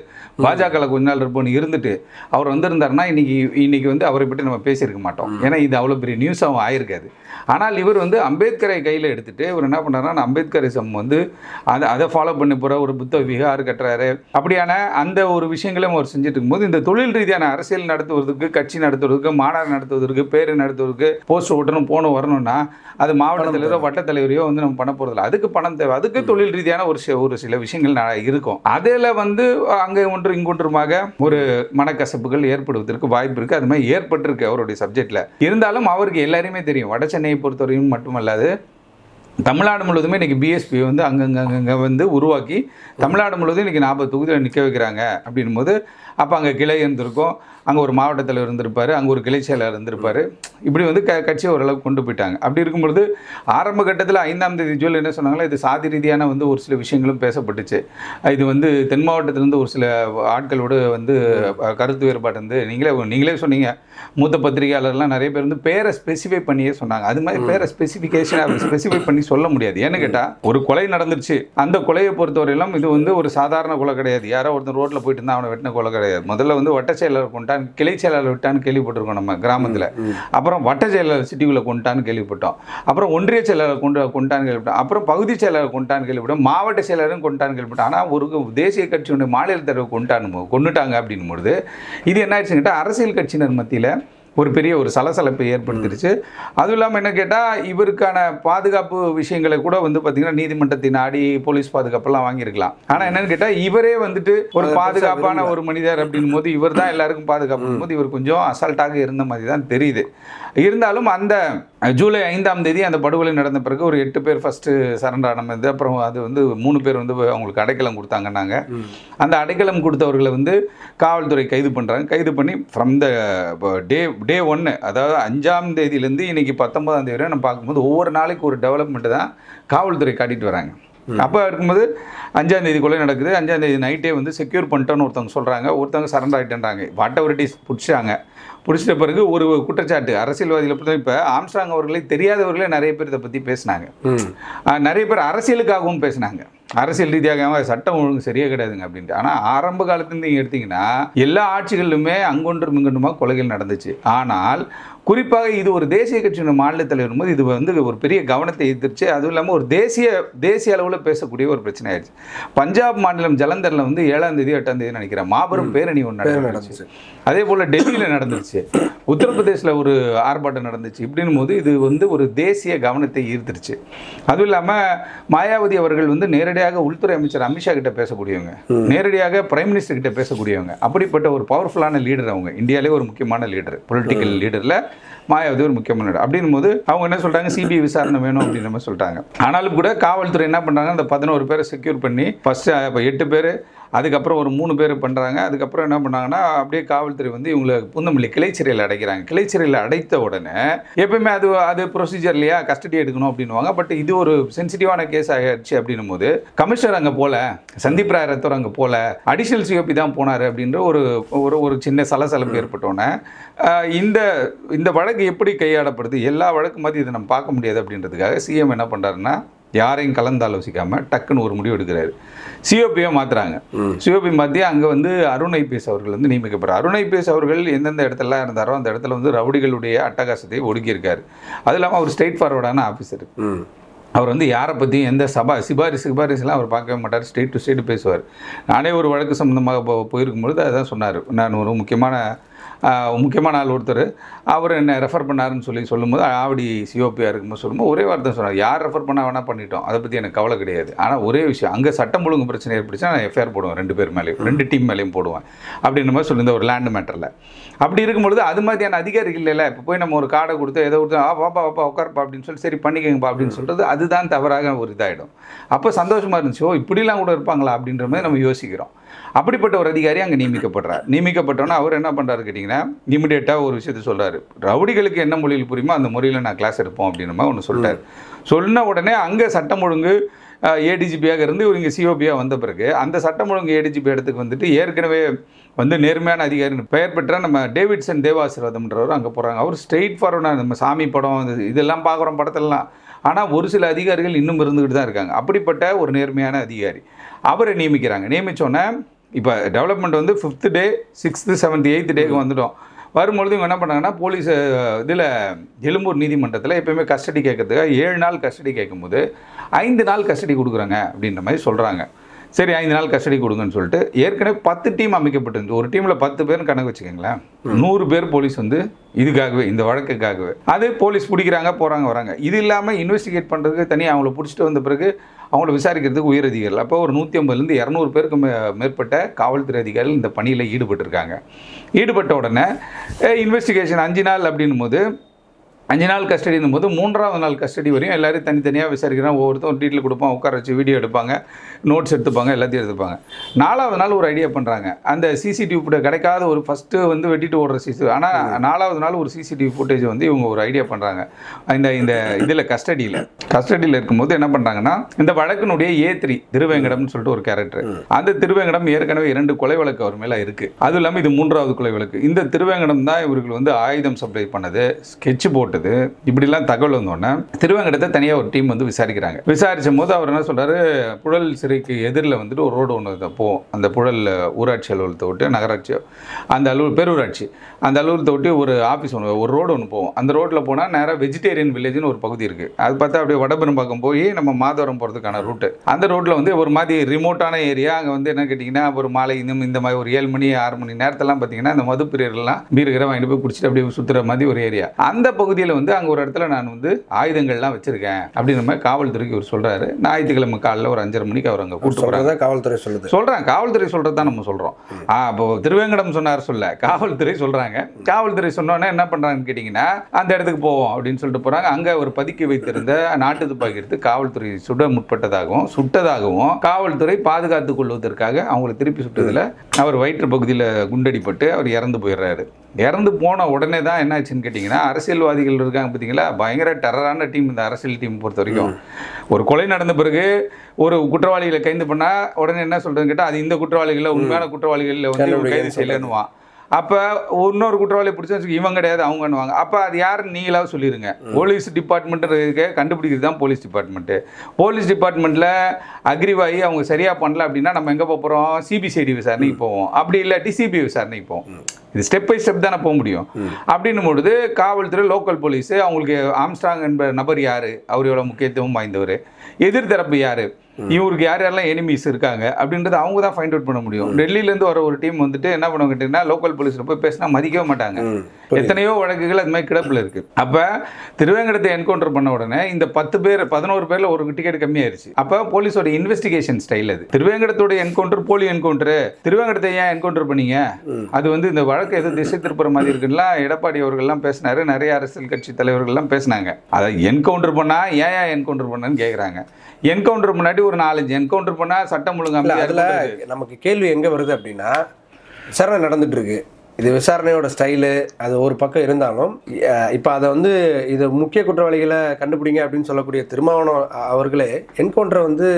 பாஜகவில் கொஞ்ச நாள் இருப்போன்னு இருந்துட்டு அவர் வந்திருந்தாருன்னா இன்னைக்கு வந்து அவரை பற்றி நம்ம பேசியிருக்க மாட்டோம். ஏன்னா இது அவ்வளோ பெரிய நியூஸாகவும் ஆயிருக்காது. ஆனால் இவர் வந்து அம்பேத்கரை கையில் எடுத்துட்டு இவர் என்ன பண்ணுறாருன்னா அம்பேத்கரிசம் வந்து அதை ஃபாலோ பண்ணி போகிற ஒரு புத்த விகார் கட்டுறாரு. அப்படியான அந்த ஒரு விஷயங்களையும் அவர் செஞ்சுட்டு இருக்கும்போது இந்த தொழில் ரீதியான அரசியல் நடத்துவதற்கு, கட்சி நடத்துவதற்கு, மாநாடு நடத்துவதற்கு, பேர் நடத்துவதற்கு, போஸ்ட் ஓட்டணும் போகணும் வரணும்னா அது மாவட்ட தலைவரோ வட்ட தலைவரையோ வந்து நம்ம பண்ண போகிறதில்ல. அதுக்கு பணம் தேவை. அதுக்கு தொழில் ரீதியான ஒரு சில விஷயங்கள் இருக்கும். அதில் வந்து அங்கே ஒன்று இங்கொன்றுமாக ஒரு மனக்கசப்புகள் ஏற்படுவதற்கு வாய்ப்பு இருக்குது. அது மாதிரி ஏற்பட்டிருக்கு அவருடைய சப்ஜெக்டில். இருந்தாலும் அவருக்கு எல்லாருமே தெரியும், வட சென்னையை பொறுத்தவரையும் மட்டுமல்லாது தமிழ்நாடு முழுவதுமே இன்றைக்கி பிஎஸ்பி வந்து அங்கங்கே வந்து உருவாக்கி தமிழ்நாடு முழுவதும் இன்றைக்கி 40 தொகுதியில் நிற்க வைக்கிறாங்க. அப்படின்னும் போது அப்போ அங்கே கிளை இருந்திருக்கும், அங்கே ஒரு மாவட்ட தலைவர் இருந்திருப்பார், அங்கே ஒரு கிளை செயலாளர் இருந்திருப்பார். இப்படி வந்து கட்சியை ஓரளவுக்கு கொண்டு போயிட்டாங்க. அப்படி இருக்கும்பொழுது ஆரம்ப கட்டத்தில் 5ஆம் தேதி ஜூலை என்ன சொன்னாங்களோ இது சாதி ரீதியான வந்து ஒரு சில விஷயங்களும் பேசப்பட்டுச்சு. இது வந்து தென் மாவட்டத்திலேருந்து ஒரு சில ஆட்களோடு வந்து கருத்து வேறுபாடு வந்து நீங்களே சொன்னீங்க. மூத்த பத்திரிகையாளர்லாம் நிறைய பேர் வந்து பேரை ஸ்பெசிஃபை பண்ணியே சொன்னாங்க. அது மாதிரி பேரை ஸ்பெசிஃபை பண்ணி சொல்ல முடியாது. ஏன்னு கேட்டால் ஒரு கொலை நடந்துருச்சு, அந்த கொலையை பொறுத்தவரையிலும் இது வந்து ஒரு சாதாரண கொலை கிடையாது. யாரோ ஒருத்தர் ரோட்டில் போயிட்டு இருந்தால் அவனை வெட்டின கொலை கிடையாது. முதல்ல வந்து வட்ட செயலாளர் கொண்டான், கிளை செயலாளர் விட்டான்னு கேள்விப்பட்டிருக்கோம் நம்ம கிராமத்தில். அப்புறம் வட்ட செயலாளர் சிட்டிக்குள்ளே கொண்டான்னு கேள்விப்பட்டோம். அப்புறம் ஒன்றிய செயலாளர் கொண்டான்னு கேள்விப்பட்டோம். அப்புறம் பகுதி செயலாளர் கொண்டான்னு கேள்விப்பட்டோம். மாவட்ட செயலாளரும் கொண்டான்னு கேள்விப்பட்டோம். ஆனால் ஒரு தேசிய கட்சியுடைய மாநில தலைவர் கொண்டுட்டாங்க அப்படின்னும் பொழுது இது என்ன ஆயிடுச்சுன்னு கேட்டால் அரசியல் கட்சியினர் மத்தியில் ஒரு பெரிய ஒரு சலசலப்பை ஏற்படுத்திடுச்சு. அதுவும் இல்லாமல் என்ன கேட்டால் இவருக்கான பாதுகாப்பு விஷயங்களை கூட வந்து பார்த்திங்கன்னா நீதிமன்றத்தின் நாடி போலீஸ் பாதுகாப்பெல்லாம் வாங்கியிருக்கலாம். ஆனால் என்னென்னு கேட்டால் இவரே வந்துட்டு ஒரு பாதுகாப்பான ஒரு மனிதர் அப்படின்னும் போது இவர் தான் எல்லாருக்கும் பாதுகாப்பும் போது இவர் கொஞ்சம் அசால்ட்டாக இருந்த மாதிரி தான் தெரியுது. இருந்தாலும் அந்த ஜூலை 5ஆம் தேதி அந்த படுகொலை நடந்த பிறகு ஒரு 8 பேர் ஃபஸ்ட்டு சரண்டர் ஆனது. அப்புறம் அது வந்து 3 பேர் வந்து அவங்களுக்கு அடைக்கலம் கொடுத்தாங்கன்னாங்க. அந்த அடைக்கலம் கொடுத்தவர்களை வந்து காவல்துறை கைது பண்ணுறாங்க. கைது பண்ணி ஃப்ரம் த டே 1, அதாவது 5ஆம் தேதியிலேருந்து இன்றைக்கி 19ஆம் தேதி வரை நம்ம பார்க்கும்போது ஒவ்வொரு நாளைக்கு ஒரு டெவலப்மெண்ட்டு தான் காவல்துறை காட்டிட்டு வராங்க. அப்போ இருக்கும்போது 5ஆம் தேதி கொலை நடக்குது. 5ஆம் தேதி நைட்டே வந்து செக்யூர் பண்ணிட்டோன்னு ஒருத்தவங்க சொல்கிறாங்க, ஒருத்தவங்க சரண்டர் ஆகிட்டேன்றாங்க. வாட் எவர் இட் இஸ் பிடிச்சிட்ட பிறகு ஒரு குற்றச்சாட்டு அரசியல்வாதிகளை பொறுத்த இப்போ ஆம்ஸ்ட்ராங் அவர்களை தெரியாதவர்களே நிறைய பேர் இதை பற்றி பேசினாங்க. நிறைய பேர் அரசியலுக்காகவும் பேசினாங்க. அரசியல் ரீதியாக சட்டம் ஒழுங்கு சரியாக கிடையாதுங்க அப்படின்ட்டு. ஆனால் ஆரம்ப காலத்துலேருந்து நீங்கள் எடுத்திங்கன்னா எல்லா ஆட்சிகளிலுமே அங்கொன்றும் இங்கொன்றுமாக கொலைகள் நடந்துச்சு. ஆனால் குறிப்பாக இது ஒரு தேசிய கட்சியோட மாநில தலைவர் போது இது வந்து ஒரு பெரிய கவனத்தை ஈர்த்துருச்சு. அதுவும் இல்லாமல் ஒரு தேசிய அளவில் பேசக்கூடிய ஒரு பிரச்சனை ஆயிடுச்சு. பஞ்சாப் மாநிலம் ஜலந்தரில் வந்து 7ஆம் தேதி 8ஆம் தேதி நினைக்கிறேன் மாபெரும் பேரணி ஒன்று நடந்துச்சு. அதே போல் டெல்லியில் நடந்துருச்சு, உத்தரப்பிரதேசில் ஒரு ஆர்ப்பாட்டம் நடந்துச்சு. இப்படின்னும் போது இது வந்து ஒரு தேசிய கவனத்தை ஈர்த்துருச்சு. அதுவும் இல்லாமல் மாயாவதி அவர்கள் வந்து நேரடியாக உள்துறை அமைச்சர் அமித்ஷா கிட்ட பேசக்கூடியவங்க, நேரடியாக பிரைம் மினிஸ்டர் கிட்ட பேசக்கூடியவங்க. அப்படிப்பட்ட ஒரு பவர்ஃபுல்லான லீடர் அவங்க. இந்தியாவிலே ஒரு முக்கியமான லீடர், பொலிட்டிக்கல் லீடரில் மாயாவதி ஒரு முக்கியமான லீடர். அப்படின்னும் போது அவங்க என்ன சொல்கிறாங்க, சிபிஐ விசாரணை வேணும் அப்படின்னு நம்ம சொல்லிட்டாங்க. ஆனாலும் கூட காவல்துறை என்ன பண்ணுறாங்க, அந்த 11 பேரை செக்யூர் பண்ணி ஃபஸ்ட்டு இப்போ 8 பேர், அதுக்கப்புறம் ஒரு 3 பேர் பண்ணுறாங்க. அதுக்கப்புறம் என்ன பண்ணாங்கன்னா அப்படியே காவல்துறை வந்து இவங்களை பூந்தமல்லி கிளைச்சிறையில் அடைக்கிறாங்க. கிளைச்சிறையில் அடைத்த உடனே எப்பயுமே அது ப்ரொசீஜர் இல்லையா, கஸ்டடி எடுக்கணும் அப்படின்வாங்க. பட் இது ஒரு சென்சிட்டிவான கேஸ் ஆகிடுச்சு அப்படின்னும் போது கமிஷனர் அங்கே போல, சந்தீப் ராய் ரத்தோர் அங்கே போல, அடிஷனல் சிஓபி தான் போனார் அப்படின்ற ஒரு சின்ன சலசலப்பு ஏற்பட்டோன்னே இந்த வழக்கு எப்படி கையாடப்படுது, எல்லா வழக்கு மாதிரி இதை நம்ம பார்க்க முடியாது அப்படின்றதுக்காக சிஎம் என்ன பண்ணுறாருன்னா யாரையும் கலந்தாலோசிக்காமல் டக்குன்னு ஒரு முடிவு எடுக்கிறாரு. சிஓபியை மாற்றுறாங்க. சிஓபி மாற்றி அங்கே வந்து அருண் ஐபிஎஸ் அவர்கள் வந்து நியமிக்கப்படுறார். அருண் ஐபிஎஸ் அவர்கள் எந்தெந்த இடத்துலலாம் இருந்தாரோ அந்த இடத்துல வந்து ரவுடிகளுடைய அட்டகாசத்தை ஒடுக்கியிருக்காரு. அது இல்லாமல் அவர் ஸ்ட்ரெயிட் ஃபார்வர்டான ஆஃபீஸர். அவர் வந்து யாரை பற்றியும் எந்த சிபாரிசுலாம் அவர் பார்க்கவே மாட்டார். ஸ்டேட் டு ஸ்டேட் பேசுவார். நானே ஒரு வழக்கு சம்மந்தமாக போயிருக்கும்பொழுது அதான் சொன்னார். நான் ஒரு முக்கியமான ஆள் ஒருத்தர் அவர் என்ன ரெஃபர் பண்ணாருன்னு சொல்லும்போது ஆவடி சிஓபியாக இருக்கும்போது சொல்லும்போது ஒரே வார்த்தை சொன்னார், யார் ரெஃபர் பண்ண வேணால் பண்ணிட்டோம், அதை பற்றி எனக்கு கவலை கிடையாது. ஆனால் ஒரே விஷயம், அங்கே சட்டம் ஒழுங்கு பிரச்சனை ஏற்படுச்சா நான் எஃப்ஐஆர் போடுவேன், 2 பேர் மேலேயும் 2 டீம் மேலேயும் போடுவேன் அப்படின்ற மாதிரி சொல்லியிருந்த ஒரு லேண்ட் மேட்டரில். அப்படி இருக்கும்பொழுது அது மாதிரியான அதிகாரிகள் இல்லை. இப்போ போய் நம்ம ஒரு கார்டை கொடுத்து எதை கொடுத்து வாப்பா உட்கார்ப்பா அப்படின்னு சரி பண்ணிக்கங்கப்பா அப்படின்னு சொல்கிறது அதுதான் தவறாக ஒரு இதாகிடும். அப்போ சந்தோஷமாக இருந்துச்சு, இப்படிலாம் கூட இருப்பாங்களா அப்படின்ற மாதிரி நம்ம யோசிக்கிறோம். அப்படிப்பட்ட ஒரு அதிகாரி அங்கே நியமிக்கப்பட்டோன்னா அவர் என்ன பண்ணுறாரு கேட்டிங்கன்னா இமிடியேட்டாக ஒரு விஷயத்தை சொல்கிறாரு, ரவுடிகளுக்கு என்ன மொழியில் புரியுமோ அந்த மொழியில் நான் கிளாஸ் எடுப்போம் அப்படின்ற மாதிரி ஒன்று சொல்லிட்டார். சொன்ன உடனே அங்கே சட்டம் ஒழுங்கு ஏடிஜிபியாக இருந்து இவர் இங்கே சிஓபியாக வந்த பிறகு அந்த சட்டம் ஒழுங்கு ஏடிஜிபி இடத்துக்கு வந்துட்டு ஏற்கனவே வந்து நேர்மையான அதிகாரி பெயர் பெற்ற நம்ம டேவிட்சன் தேவாசீர்வாதம்ன்றவர் அங்கே போகிறாங்க. அவர் ஸ்ட்ரெயிட் ஃபார்வர்டாக நம்ம சாமி படம் இதெல்லாம் பார்க்குறோம் படத்திலலாம். ஆனால் ஒரு சில அதிகாரிகள் இன்னும் இருந்துக்கிட்டு தான் இருக்காங்க. அப்படிப்பட்ட ஒரு நேர்மையான அதிகாரி அவரை நியமிக்கிறாங்க. நியமித்தோன்னே இப்போ டெவலப்மெண்ட் வந்து 5th டே 6th 7th 8th டேக்கு வந்துட்டோம். வரும்பொழுது இவங்க என்ன பண்ணாங்கன்னா போலீஸ் இதில் எழும்பூர் நீதிமன்றத்தில் எப்போயுமே கஸ்டடி கேட்கறதுக்காக 7 நாள் கஸ்டடி கேட்கும்போது 5 நாள் கஸ்டடி கொடுக்குறாங்க அப்படின்ற மாதிரி சொல்கிறாங்க. சரி 5 நாள் கஸ்டடி கொடுங்கன்னு சொல்லிட்டு ஏற்கனவே 10 டீம் அமைக்கப்பட்டிருந்து ஒரு டீமில் 10 பேர்னு கணக்கு வச்சுக்கோங்களேன். 100 பேர் போலீஸ் வந்து இதுக்காகவே இந்த வழக்குக்காகவே அது போலீஸ் பிடிக்கிறாங்க போகிறாங்க வராங்க. இது இல்லாமல் இன்வெஸ்டிகேட் பண்ணுறதுக்கு தனியாக அவங்கள பிடிச்சிட்டு வந்த பிறகு அவங்கள விசாரிக்கிறதுக்கு உயர் அதிகாரிகள் அப்போ ஒரு 150லேருந்து 200 பேருக்கு மேற்பட்ட காவல்துறை அதிகாரிகள் இந்த பணியில் ஈடுபட்டிருக்காங்க. ஈடுபட்ட உடனே இன்வெஸ்டிகேஷன் 5 நாள் அப்படின்னும் போது 5 நாள் கஸ்டடினும் போது 3ஆவது நாள் கஸ்டடி வரையும் எல்லோரும் தனித்தனியாக விசாரிக்கிறாங்க. ஒவ்வொருத்தரும் டீட்டில் கொடுப்பான், உட்கார வச்சு வீடியோ எடுப்பாங்க, நோட்ஸ் எடுத்துப்பாங்க, எல்லாத்தையும் எடுத்துப்பாங்க. 4ஆவது நாள் ஒரு ஐடியா பண்ணுறாங்க. அந்த சிசிடிவி ஃபுட்டேஜ் கிடைக்காத ஒரு ஃபஸ்ட்டு வந்து வெட்டிட்டு ஓடுற சிசிடிவி. ஆனால் 4ஆவது நாள் ஒரு சிசிடிவி ஃபுட்டேஜ் வந்து இவங்க ஒரு ஐடியா பண்ணுறாங்க. இந்த இதில் கஸ்டடியில் இருக்கும்போது என்ன பண்ணுறாங்கன்னா இந்த வழக்கினுடைய A3 திருவேங்கடம்னு சொல்லிட்டு ஒரு கேரக்டர். அந்த திருவேங்கடம் ஏற்கனவே 2 கொலை வழக்கு அவர் மேலே இருக்குது. அதுவும் இல்லாமல் இது 3ஆவது கொலை வழக்கு. இந்த திருவேங்கடம் தான் இவர்கள் வந்து ஆயுதம் சப்ளை பண்ணது, ஸ்கெட்ச் போட்டு இப்படிலாம் தகவல் வந்தோடனே திருவேங்கடத்தை தனியாக ஒரு டீம் வந்து விசாரிக்கிறாங்க. விசாரிச்சும் போது அவர் என்ன சொல்றாரு, புழல் சிறைக்கு எதிரில் வந்துட்டு ஒரு ரோடு ஒன்று போகும். அந்த புழல் ஊராட்சி அலுவலகத்தை விட்டு நகராட்சி அந்த பேரூராட்சி அந்த அலுவலகத்தை விட்டு ஒரு ஆஃபீஸ் ஒன்று ஒரு ரோடு ஒன்று போகும். அந்த ரோட்டில் போனால் நேராக வெஜிடேரியன் வில்லேஜ்னு ஒரு பகுதி இருக்குது. அது பார்த்தா அப்படியே வடபெரும்பாக்கம் போய் நம்ம மாதவரம் போகிறதுக்கான ரூட்டு. அந்த ரோட்டில் வந்து ஒரு மாதிரி ரிமோட்டான ஏரியா. அங்கே வந்து என்ன கேட்டிங்கன்னா ஒரு மாலை இந்த மாதிரி ஒரு 7 மணி 6 மணி நேரத்தெல்லாம் பார்த்தீங்கன்னா இந்த மது பிரியர்கள்லாம் பீரகிற வாங்கிட்டு போய் குடிச்சிட்டு அப்படியே சுற்றுற மாதிரி ஒரு ஏரியா. அந்த பகுதியில் வந்து அங்கே ஒரு இடத்துல நான் வந்து ஆயுதங்கள்லாம் வச்சிருக்கேன் அப்படின்ற மாதிரி காவல்துறைக்கு இவர் சொல்கிறாரு. ஞாயிற்றுக்கிழமை காலையில் ஒரு 5:30 மணிக்கு அவர் அங்கே கூப்பிட்டு போகிறாங்க. காவல்துறை சொல்லுது காவல்துறை சொல்கிறது தான் நம்ம சொல்கிறோம். இப்போ திருவேங்கடம் சொன்னார் சொல்ல காவல்துறை சொல்கிறாங்க. காவல்துறை சொன்னோன்னே என்ன பண்ணுறாங்கன்னு கேட்டிங்கன்னா அந்த இடத்துக்கு போவோம் அப்படின்னு சொல்லிட்டு போகிறாங்க. அங்கே அவர் பதுக்கி வைத்திருந்த நாட்டு துப்பாக்கி எடுத்து காவல்துறை சுட்டதாகவும் காவல்துறை பாதுகாத்துக் கொள்வதற்காக அவங்களை திருப்பி சுட்டதில் அவர் வயிற்று பகுதியில் குண்டடிப்பட்டு அவர் இறந்து போயிடுறாரு. இறந்து போன உடனே தான் என்ன ஆச்சுன்னு கேட்டிங்கன்னா அரசியல்வாதிகள் இருக்காங்க பார்த்தீங்களா, பயங்கர டெரரான டீம் இந்த அரசியல் டீம் பொறுத்த வரைக்கும். ஒரு கொலை நடந்த பிறகு ஒரு குற்றவாளிகளை கைது பண்ணால் உடனே என்ன சொல்கிறதுன்னு கேட்டால் அது இந்த குற்றவாளிகளில் உண்மையான குற்றவாளிகளில் வந்து கைது செய்யலன்னுவான். அப்போ இன்னொரு குற்றவாளியை பிடிச்சா இவங்க கிடையாது அவங்கன்னுவாங்க. அப்போ அது யாருன்னு நீங்களாவது சொல்லிடுங்க. போலீஸ் டிபார்ட்மெண்ட்டு கண்டுபிடிக்கிறது தான் போலீஸ் டிபார்ட்மெண்ட்டு. போலீஸ் டிபார்ட்மெண்ட்டில் அக்ரிவாகி அவங்க சரியாக பண்ணல அப்படின்னா நம்ம எங்கே போகிறோம், சிபிசிஐடி விசாரணைக்கு போவோம். அப்படி இல்லை டிசிபி விசாரணைக்கு போவோம். இது ஸ்டெப் பை ஸ்டெப் தானே போக முடியும். அப்படின்னும் பொழுது காவல்துறை லோக்கல் போலீஸு அவங்களுக்கு ஆம்ஸ்ட்ராங் என்ப நபர் யார், அவர் எவ்வளோ முக்கியத்துவம் வாய்ந்தவர், எதிர்த்தரப்பு யார், இவருக்கு யார் யாரெல்லாம் எனிமீஸ் இருக்காங்க அப்படின்றது அவங்க தான் ஃபைண்ட் அவுட் பண்ண முடியும். டெல்லியிலேருந்து வர ஒரு டீம் வந்துட்டு என்ன பண்ணுவாங்க கேட்டிங்கன்னா லோக்கல் போலீஸில் போய் பேசினா மதிக்கவே மாட்டாங்க. எத்தனையோ வழக்குகள் அது மாதிரி கிடப்பில் இருக்குது. அப்போ திருவேங்கடத்தை என்கவுண்டர் பண்ண உடனே இந்த 11 பேரில் ஒரு டிக்கெட் கம்மியாயிருச்சு. அப்போ போலீஸோட இன்வெஸ்டிகேஷன் ஸ்டைல் அது. திருவேங்கடத்தோட என்கவுண்டர் போலி என்கவுண்டரு, திருவேங்கடத்தை ஏன் என்கவுண்டர் பண்ணீங்க, அது வந்து இந்த வழக்கு எதுவும் திசை திருப்புற மாதிரி இருக்குன்னா எடப்பாடி அவர்கள்லாம் பேசினாரு, நிறைய அரசியல் கட்சி தலைவர்கள்லாம் பேசினாங்க. அதை என்கவுண்டர் பண்ணால் ஏன் என்கவுண்டர் பண்ணன்னு கேட்குறாங்க. என்கவுண்டர் முன்னாடி ஒரு 4-5 என்கவுண்டர் பண்ணால் சட்டம் ஒழுங்கு. அதில் நமக்கு கேள்வி எங்கே வருது அப்படின்னா விசாரணை நடந்துட்டு இருக்கு. இது விசாரணையோட ஸ்டைலு அது ஒரு பக்கம் இருந்தாலும் இப்போ அதை வந்து இது முக்கிய குற்றவாளிகளை கண்டுபிடிங்க அப்படின்னு சொல்லக்கூடிய திருமாவளவன் அவர்களே என்கவுண்டரை வந்து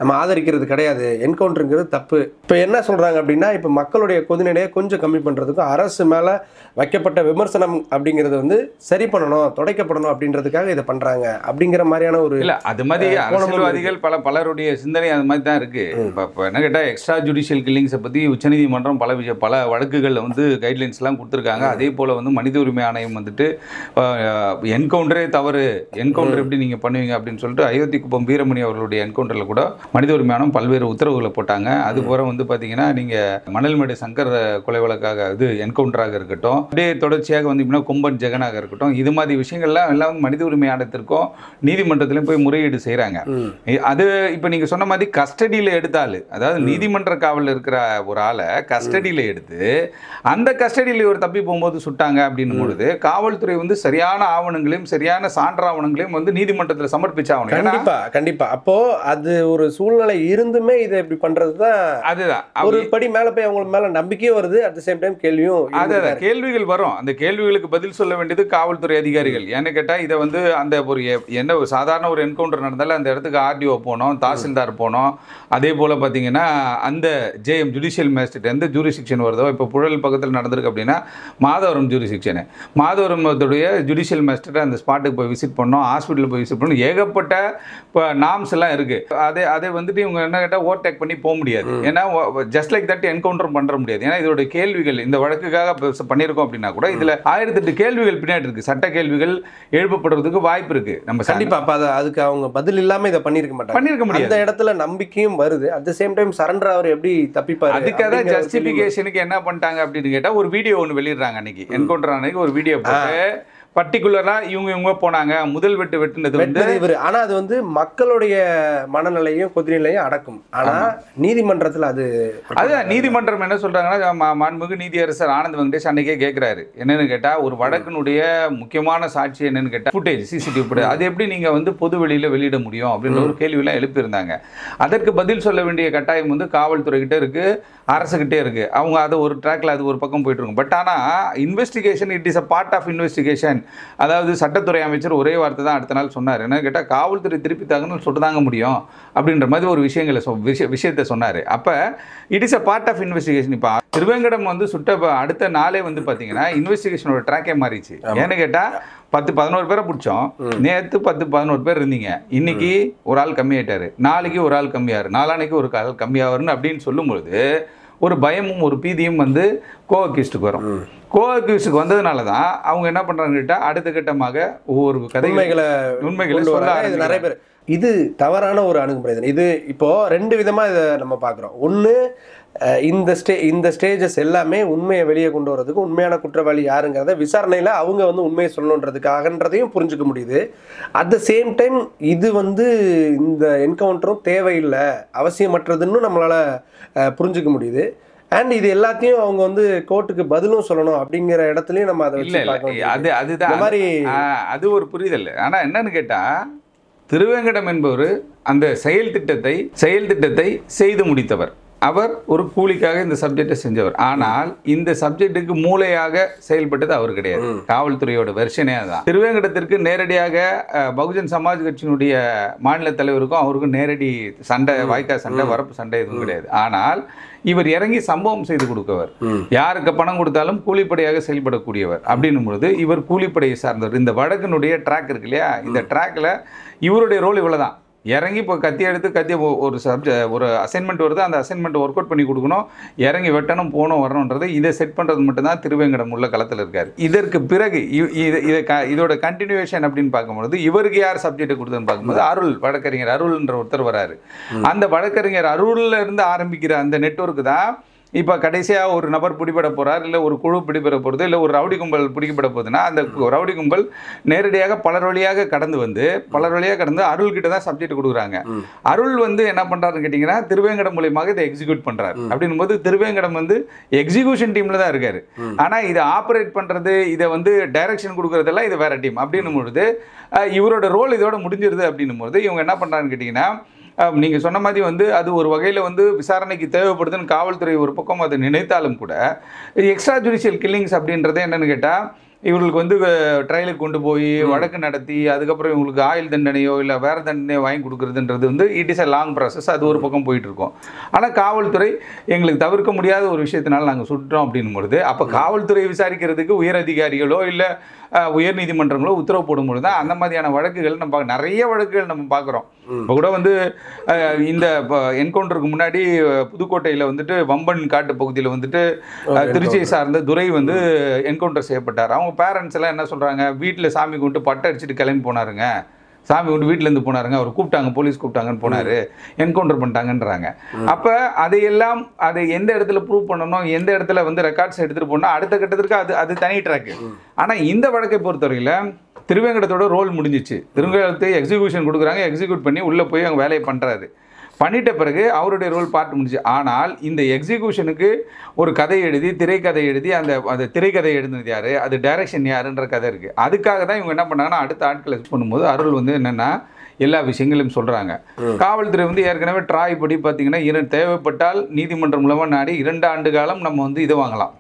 நம்ம ஆதரிக்கிறது கிடையாது, என்கவுண்டருங்கிறது தப்பு. இப்போ என்ன சொல்கிறாங்க அப்படின்னா இப்போ மக்களுடைய கொதிநிலையை கொஞ்சம் கம்மி பண்ணுறதுக்கும் அரசு மேலே வைக்கப்பட்ட விமர்சனம் அப்படிங்கிறது வந்து சரி பண்ணணும், துடைக்கப்படணும் அப்படின்றதுக்காக இதை பண்ணுறாங்க அப்படிங்கிற மாதிரியான ஒரு இல்லை அது மாதிரி அரசியல்வாதிகள் பலருடைய சிந்தனை அது மாதிரி தான் இருக்குது. இப்போ என்ன கேட்டால் எக்ஸ்ட்ரா ஜுடிஷியல் கில்லிங்ஸை பற்றி உச்சநீதிமன்றம் பல வழக்குகளில் வந்து கைட்லைன்ஸ்லாம் கொடுத்துருக்காங்க. அதே போல் வந்து மனித உரிமை ஆணையம் வந்துட்டு என்கவுண்டரே தவறு, என்கவுண்டர் எப்படி நீங்கள் பண்ணுவீங்க அப்படின்னு சொல்லிட்டு அயோத்தி குப்பம் வீரமணி அவர்களுடைய என்கவுண்டரில் கூட மனித உரிமை ஆணையம் பல்வேறு உத்தரவுகளை போட்டாங்க. அது போல வந்து பார்த்தீங்கன்னா நீங்கள் மணல்மேடு சங்கர் கொலை வழக்காக இது என்கவுண்டராக இருக்கட்டும், அப்படியே தொடர்ச்சியாக வந்து இப்படின்னா கொம்பன் ஜெகனாக இருக்கட்டும், இது மாதிரி விஷயங்கள்லாம் எல்லாம் வந்து மனித உரிமை ஆணையத்திற்கும் நீதிமன்றத்திலையும் போய் முறையீடு செய்கிறாங்க. அது இப்போ நீங்கள் சொன்ன மாதிரி கஸ்டடியில் எடுத்தால், அதாவது நீதிமன்ற காவலில் இருக்கிற ஒரு ஆளை கஸ்டடியில் எடுத்து அந்த கஸ்டடியில் இவர் தப்பி போகும்போது சுட்டாங்க அப்படின்னும் பொழுது காவல்துறை வந்து சரியான ஆவணங்களையும் சரியான சான்று ஆவணங்களையும் வந்து நீதிமன்றத்தில் சமர்ப்பிச்சாகணும். கண்டிப்பா கண்டிப்பா. அப்போ அது ஒரு சூழ்நிலை இருந்துமே இதை இப்படி பண்றதுதான் அதுதான் ஒரு படி மேல போய் அவங்க மேல நம்பிக்கையும் வருது, அட் த சேம் டைம் கேள்வியும். அதான் கேள்விகள் வரும். அந்த கேள்விகளுக்கு பதில் சொல்ல வேண்டியது காவல்துறை அதிகாரிகள். ஏன்னு கேட்டால் இதை வந்து அந்த ஒரு என்ன ஒரு சாதாரண ஒரு என்கவுண்டர் நடந்தாலும் அந்த இடத்துக்கு ஆர்டிஓ போனோம், தாசில்தார் போனோம். அதே போல் பார்த்தீங்கன்னா அந்த ஜேஎம் ஜுடிஷியல் மேஜிஸ்ட்ரேட் எந்த ஜூரிஸ்டிக்ஷன் வருதோ, இப்போ புழல் பக்கத்தில் நடந்திருக்கு அப்படின்னா மாதவரம் ஜூரிஸ்டிக்ஷனு, மாதவரத்துடைய ஜுடிஷியல் மேஜிஸ்ட்ரேட் அந்த ஸ்பாட்டுக்கு போய் விசிட் பண்ணோம், ஹாஸ்பிட்டலில் போய் விசிட் பண்ணோம். ஏகப்பட்ட இப்போ நாம்ஸ் எல்லாம் இருக்குது. அதை வந்துட்டு இவங்க என்ன கேட்டால் ஓவர்டேக் பண்ணி போக முடியாது. ஏன்னா ஜஸ்ட் லைக் தட் என்கவுண்டர் பண்ண முடியாது. ஏன்னா இதோட கேள்விகள் இந்த வழக்குக்காக பண்ணியிருக்கோம் அப்படின்னா கூட இதில் 1008 கேள்விகள் பின்னாடி இருக்குது. சட்ட கேள்விகள் எழுப்பப்படுறதுக்கு வாய்ப்பு இருக்குது. நம்ம கண்டிப்பா அப்ப அதுக்கு அவங்க பதில் இல்லாம இதை பண்ணிருக்க முடியாது. அந்த இடத்துல நம்பிக்கையும் வருது, at the same time surrender அவர் எப்படி தப்பிப்பாரு. அதுக்காக ஜஸ்டிபிகேஷனுக்கு என்ன பண்ணிட்டாங்க அப்படின்னு கேட்டா ஒரு வீடியோ ஒன்று வெளியிடுறாங்க. அன்னைக்கு என்கவுண்டர் அன்னைக்கு ஒரு வீடியோ போட்டு பர்டிகுலரா இவங்க போனாங்க, முதல் வெட்டுனது வந்து இவர். ஆனா அது வந்து மக்களுடைய மனநிலையும் கொதிநிலையும் அடக்கும். ஆனா நீதிமன்றத்தில் அதுதான் நீதிமன்றம் என்ன சொல்றாங்கன்னா, மாண்புமிகு நீதியரசர் ஆனந்த் வெங்கடேஷ் அன்னைக்கே கேட்கிறாரு. என்னன்னு கேட்டா ஒரு வழக்கினுடைய முக்கியமான சாட்சி என்னன்னு கேட்டா ஃபுட்டேஜ், சிசிடிவி ஃபுட்டேஜ், அது எப்படி நீங்க வந்து பொது வெளியில வெளியிட முடியும் அப்படின்ற ஒரு கேள்வியெல்லாம் எழுப்பியிருந்தாங்க. அதற்கு பதில் சொல்ல வேண்டிய கட்டாயம் வந்து காவல்துறை கிட்ட இருக்கு, அரசுகிட்டே இருக்கு. அவங்க அதை ஒரு ட்ராக்ல அது ஒரு பக்கம் போயிட்டு இருக்கும். பட் ஆனா investigation it is a part of investigation. அதாவது சட்டத்துறை அமைச்சர் ஒரே வார்த்தை தான் அடுத்த நாள் சொன்னார். என்ன கேட்டால் காவல்துறை திருப்பி தாங்கன்னு சொல்லிட்டு முடியும் அப்படின்ற மாதிரி ஒரு விஷயத்தை சொன்னார். அப்போ it is a part of investigation. இப்போ திருவேங்கடம் வந்து சுட்ட அடுத்த நாளே வந்து பார்த்தீங்கன்னா இன்வெஸ்டிகேஷனோட ட்ராக்கே மாறிச்சு. ஏன்னு கேட்டால் 10-11 பேரை பிடிச்சோம். நேற்று 10-11 பேர் இருந்தீங்க, இன்னைக்கு ஒரு ஆள் கம்மியாயிட்டாரு, நாளைக்கு ஒரு ஆள் கம்மியாரு, நாளானைக்கு ஒரு ஆள் கம்மியாகுன்னு அப்படின்னு சொல்லும்பொழுது ஒரு பயமும் ஒரு பீதியும் வந்து கோஅக்யூஸ்டுக்கு வரும். கோஅக்யூஸ்டுக்கு வந்ததுனால தான் அவங்க என்ன பண்ணுறாங்க கேட்டால் அடுத்த கட்டமாக ஒவ்வொரு உண்மைகளை சொல்ல நிறைய பேர். இது தவறான ஒரு அணுகுமுறை. இது இப்போ 2 விதமாக இதை நம்ம பார்க்குறோம். ஒன்று, இந்த ஸ்டேஜஸ் எல்லாமே உண்மையை வெளியே கொண்டு வரதுக்கு, உண்மையான குற்றவாளி யாருங்கிறத விசாரணையில் அவங்க வந்து உண்மையை சொல்லணுன்றதுக்காகன்றதையும் புரிஞ்சுக்க முடியுது. அட் த சேம் டைம் இது வந்து இந்த என்கவுண்டரும் தேவையில்லை, அவசியமற்றதுன்னு நம்மளால் புரிஞ்சுக்க முடியுது. அண்ட் இது எல்லாத்தையும் அவங்க வந்து கோர்ட்டுக்கு பதிலும் சொல்லணும் அப்படிங்கிற இடத்துலையும் நம்ம அதை அதுதான் மாதிரி அது ஒரு புரிதல். ஆனால் என்னன்னு கேட்டால் திருவேங்கடம் என்பவர் அந்த செயல் திட்டத்தை செய்து முடித்தவர். அவர் ஒரு கூலிக்காக இந்த சப்ஜெக்டை செஞ்சவர். ஆனால் இந்த சப்ஜெக்டுக்கு மூளையாக செயல்பட்டது அவர் கிடையாது. காவல்துறையோட வெர்ஷனே தான். திருவேங்கடத்திற்கு நேரடியாக பகுஜன் சமாஜ் கட்சியினுடைய மாநில தலைவருக்கும் அவருக்கும் நேரடி சண்டை, வாய்க்கா சண்டை, வரப்பு சண்டை எதுவும் கிடையாது. ஆனால் இவர் இறங்கி சம்பவம் செய்து கொடுக்கவர். யாருக்கு பணம் கொடுத்தாலும் கூலிப்படையாக செயல்படக்கூடியவர். அப்படின்னும் பொழுது இவர் கூலிப்படையை சார்ந்தவர். இந்த வழக்கினுடைய ட்ராக் இருக்கு இல்லையா, இந்த ட்ராக்ல இவருடைய ரோல் இவ்வளவுதான். இறங்கி இப்போ கத்தியை ஒரு அசைன்மெண்ட் வருது, அந்த அசைன்மெண்ட் ஒர்க் அவுட் பண்ணி கொடுக்கணும், இறங்கி வெட்டணும், போகணும், வரணுன்றது இதை செட் பண்ணுறது மட்டும்தான் திருவேங்கடம் உள்ள களத்தில் இருக்கார். இதற்கு பிறகு இதோட கண்டினியூவேஷன் அப்படின்னு பார்க்கும்போது இவருக்கு யார் சப்ஜெக்ட் கொடுத்ததுன்னு பார்க்கும்போது அருள், வழக்கறிஞர் அருள்ன்ற ஒருத்தர் வராரு. அந்த வழக்கறிஞர் அருள்ல இருந்து ஆரம்பிக்கிற அந்த நெட்வொர்க்கு தான் இப்போ கடைசியாக ஒரு நபர் பிடிபட போகிறார், இல்லை ஒரு குழு பிடிபட போகிறது, இல்லை ஒரு ரவுடி கும்பல் பிடிக்கப்பட போகுதுன்னா அந்த ரவுடி கும்பல் நேரடியாக பலர் வழியாக கடந்து அருள்கிட்ட தான் சப்ஜெக்ட் கொடுக்குறாங்க. அருள் வந்து என்ன பண்ணுறாருன்னு கேட்டிங்கன்னா திருவேங்கடம் மூலியமாக இதை எக்ஸிக்யூட் பண்ணுறாரு. அப்படின்னும் போது திருவேங்கடம் வந்து எக்ஸிக்யூஷன் டீமில் தான் இருக்காரு. ஆனால் இதை ஆப்ரேட் பண்ணுறது, இதை வந்து டைரக்ஷன் கொடுக்குறதெல்லாம் இது வேற டீம். அப்படின்னும் பொழுது இவரோட ரோல் இதோட முடிஞ்சிருது. அப்படின்னும் போது இவங்க என்ன பண்ணுறாங்கன்னு கேட்டிங்கன்னா, நீங்கள் சொன்ன மாதிரி வந்து அது ஒரு வகையில் வந்து விசாரணைக்கு தேவைப்படுதுன்னு காவல்துறை ஒரு பக்கம் அதை நினைத்தாலும் கூட எக்ஸ்ட்ரா ஜுடிஷியல் கில்லிங்ஸ் அப்படின்றது என்னென்னு கேட்டால் இவங்களுக்கு வந்து ட்ரையலுக்கு கொண்டு போய் வழக்கு நடத்தி அதுக்கப்புறம் இவங்களுக்கு ஆயுள் தண்டனையோ இல்லை வேறு தண்டனையோ வாங்கி கொடுக்குறதுன்றது வந்து it is a long process. அது ஒரு பக்கம் போயிட்டுருக்கோம். ஆனால் காவல்துறை எங்களுக்கு தவிர்க்க முடியாத ஒரு விஷயத்தினால நாங்கள் சுட்டோம் அப்படின்னும் பொழுது அப்போ காவல்துறை விசாரிக்கிறதுக்கு உயர் அதிகாரிகளோ இல்லை உயர் நீதிமன்றங்களோ உத்தரவு போடும்பொழுது தான் அந்த மாதிரியான வழக்குகள் நம்ம நிறைய வழக்குகள் நம்ம பார்க்குறோம். இப்போ கூட வந்து இந்த என்கவுண்டருக்கு முன்னாடி புதுக்கோட்டையில் வந்துட்டு வம்பன் காட்டு பகுதியில் வந்துட்டு திருச்சியை சார்ந்த துரை வந்து என்கவுண்டர் செய்யப்பட்டார். அவங்க பேரண்ட்ஸ் எல்லாம் என்ன சொல்கிறாங்க, வீட்டில் சாமி கும்பிட்டு பட்டை அடிச்சுட்டு கிளம்பி போனாருங்க, சாமி கொண்டு வீட்டிலேருந்து போனாருங்க, அவர் கூப்பிட்டாங்க, போலீஸ் கூப்பிட்டாங்கன்னு போனார், என்கவுண்டர் பண்ணிட்டாங்கன்றாங்க. அப்போ அதையெல்லாம் அதை எந்த இடத்துல ப்ரூவ் பண்ணணும், எந்த இடத்துல வந்து ரெக்கார்ட்ஸ் எடுத்துகிட்டு போனால் அடுத்த கட்டத்திற்கு அது தனி ட்ராக்கு. ஆனால் இந்த வழக்கை பொறுத்தவரையில் திருவேங்கடத்தோட ரோல் முடிஞ்சிச்சு. திருவேங்கடத்தை எக்ஸிக்யூஷன் கொடுக்குறாங்க, எக்ஸிக்யூட் பண்ணி உள்ளே போய் அவங்க வேலையை பண்ணுறாரு. பண்ணிட்ட பிறகு அவருடைய ரோல் பார்ட் முடிஞ்சு. ஆனால் இந்த எக்ஸிக்யூஷனுக்கு ஒரு கதை எழுதி திரைக்கதை எழுதி அந்த திரைக்கதை எழுதுனது யாரு, அது டைரக்ஷன் யாருன்ற கதை இருக்குது. அதுக்காக தான் இவங்க என்ன பண்ணாங்கன்னா அடுத்த ஆட்களை பண்ணும்போது அருள் வந்து என்னென்னா எல்லா விஷயங்களையும் சொல்கிறாங்க. காவல்துறை வந்து ஏற்கனவே ட்ராய் படி பார்த்தீங்கன்னா தேவைப்பட்டால் நீதிமன்றம் மூலமாக நாடி 2 ஆண்டு காலம் நம்ம வந்து இதை வாங்கலாம்.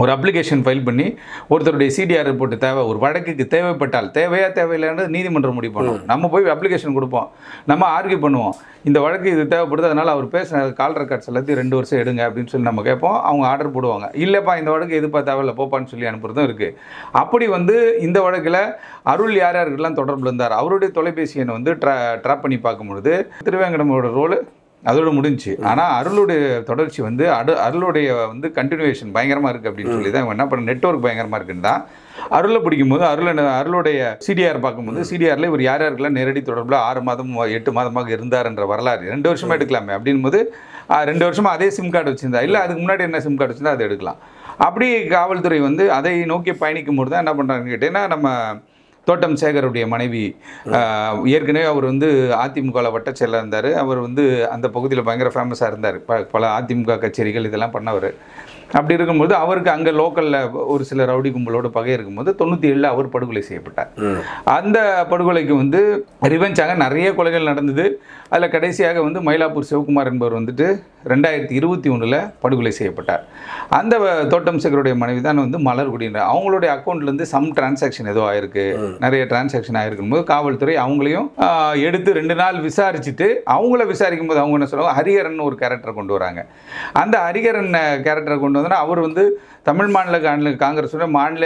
ஒரு அப்ளிகேஷன் ஃபைல் பண்ணி ஒருத்தருடைய சிடிஆர் ரிப்போர்ட் தேவை, ஒரு வழக்குக்கு தேவைப்பட்டால் தேவையா தேவையில்லைன்றது நீதிமன்றம் முடிவு பண்ணுவோம். நம்ம போய் அப்ளிகேஷன் கொடுப்போம், நம்ம ஆர்கியூ பண்ணுவோம், இந்த வழக்கு இது தேவைப்படுது, அதனால் அவர் பேசின கால் ரெக்கார்ட்ஸ் எல்லாத்தையும் 2 வருஷம் எடுங்க அப்படின்னு சொல்லி நம்ம கேட்போம். அவங்க ஆர்டர் போடுவாங்க. இல்லைப்பா இந்த வழக்கு எதுப்பா தேவையில்லை போப்பான்னு சொல்லி அனுப்புறதும் இருக்குது. அப்படி வந்து இந்த வழக்கில் அருள் யார் யாருக்கெல்லாம் தொடர்பு இருந்தார், அவருடைய தொலைபேசி எண்ணை வந்து ட்ராப் பண்ணி பார்க்கும்பொழுது திருவேங்கடமோட ரோல் அதோடு முடிஞ்சு. ஆனால் அருளுடைய தொடர்ச்சி வந்து அருளுடைய வந்து கண்டினியூவேஷன் பயங்கரமாக இருக்குது அப்படின்னு சொல்லி தான் என்ன பண்ண நெட்வொர்க் பயங்கரமாக இருக்குன்னு தான் அருளை பிடிக்கும்போது அருளுடைய சிடிஆர் பார்க்கும்போது சிடிஆரில் இவர் யார் யாருக்கெல்லாம் நேரடி தொடர்பில் 6 மாதம் 8 மாதமாக இருந்தார் என்ற வரலாறு 2 வருஷமாக எடுக்கலாமே அப்படின் போது 2 வருஷமாக அதே சிம் கார்டு வச்சுருந்தா, இல்லை அதுக்கு முன்னாடி என்ன சிம் கார்டு வச்சுருந்தா அதை எடுக்கலாம். அப்படி காவல்துறை வந்து அதை நோக்கி பயணிக்கும் போது தான் என்ன பண்ணுறாங்கன்னு கேட்டீங்கன்னா, நம்ம தோட்டம் சேகருடைய மனைவி ஏற்கனவே அவர் வந்து அதிமுகவில் வட்டச்செயலாளர் இருந்தார். அவர் வந்து அந்த பகுதியில் பயங்கர ஃபேமஸாக இருந்தார். பல அதிமுக கச்சேரிகள் இதெல்லாம் பண்ணவர். அப்படி இருக்கும்போது அவருக்கு அங்கே லோக்கலில் ஒரு சில ரவுடி கும்பலோட பகை இருக்கும்போது 97 அவர் படுகொலை செய்யப்பட்டார். அந்த படுகொலைக்கு வந்து ரிவெஞ்சாக நிறைய கொலைகள் நடந்தது. அதில் கடைசியாக வந்து மயிலாப்பூர் சிவகுமார் என்பவர் வந்துட்டு 2021 படுகொலை செய்யப்பட்டார். அந்த தோட்டம் சேகருடைய மனைவி தான் வந்து மலர்குடின்ற அவங்களுடைய அக்கௌண்ட்லேருந்து சம் டிரான்சாக்ஷன் ஏதோ ஆயிருக்கு, நிறைய டிரான்சாக்ஷன் ஆகிருக்கும் போது காவல்துறை அவங்களையும் எடுத்து 2 நாள் விசாரிச்சுட்டு அவங்கள விசாரிக்கும் போது அவங்க என்ன சொல்லுவாங்க, ஹரிஹரன் ஒரு கேரக்டரை கொண்டு வராங்க. அந்த ஹரிஹரன் கேரக்டரை கொண்டு வந்தோன்னா அவர் வந்து தமிழ் மாநில காங்கிரஸோட மாநில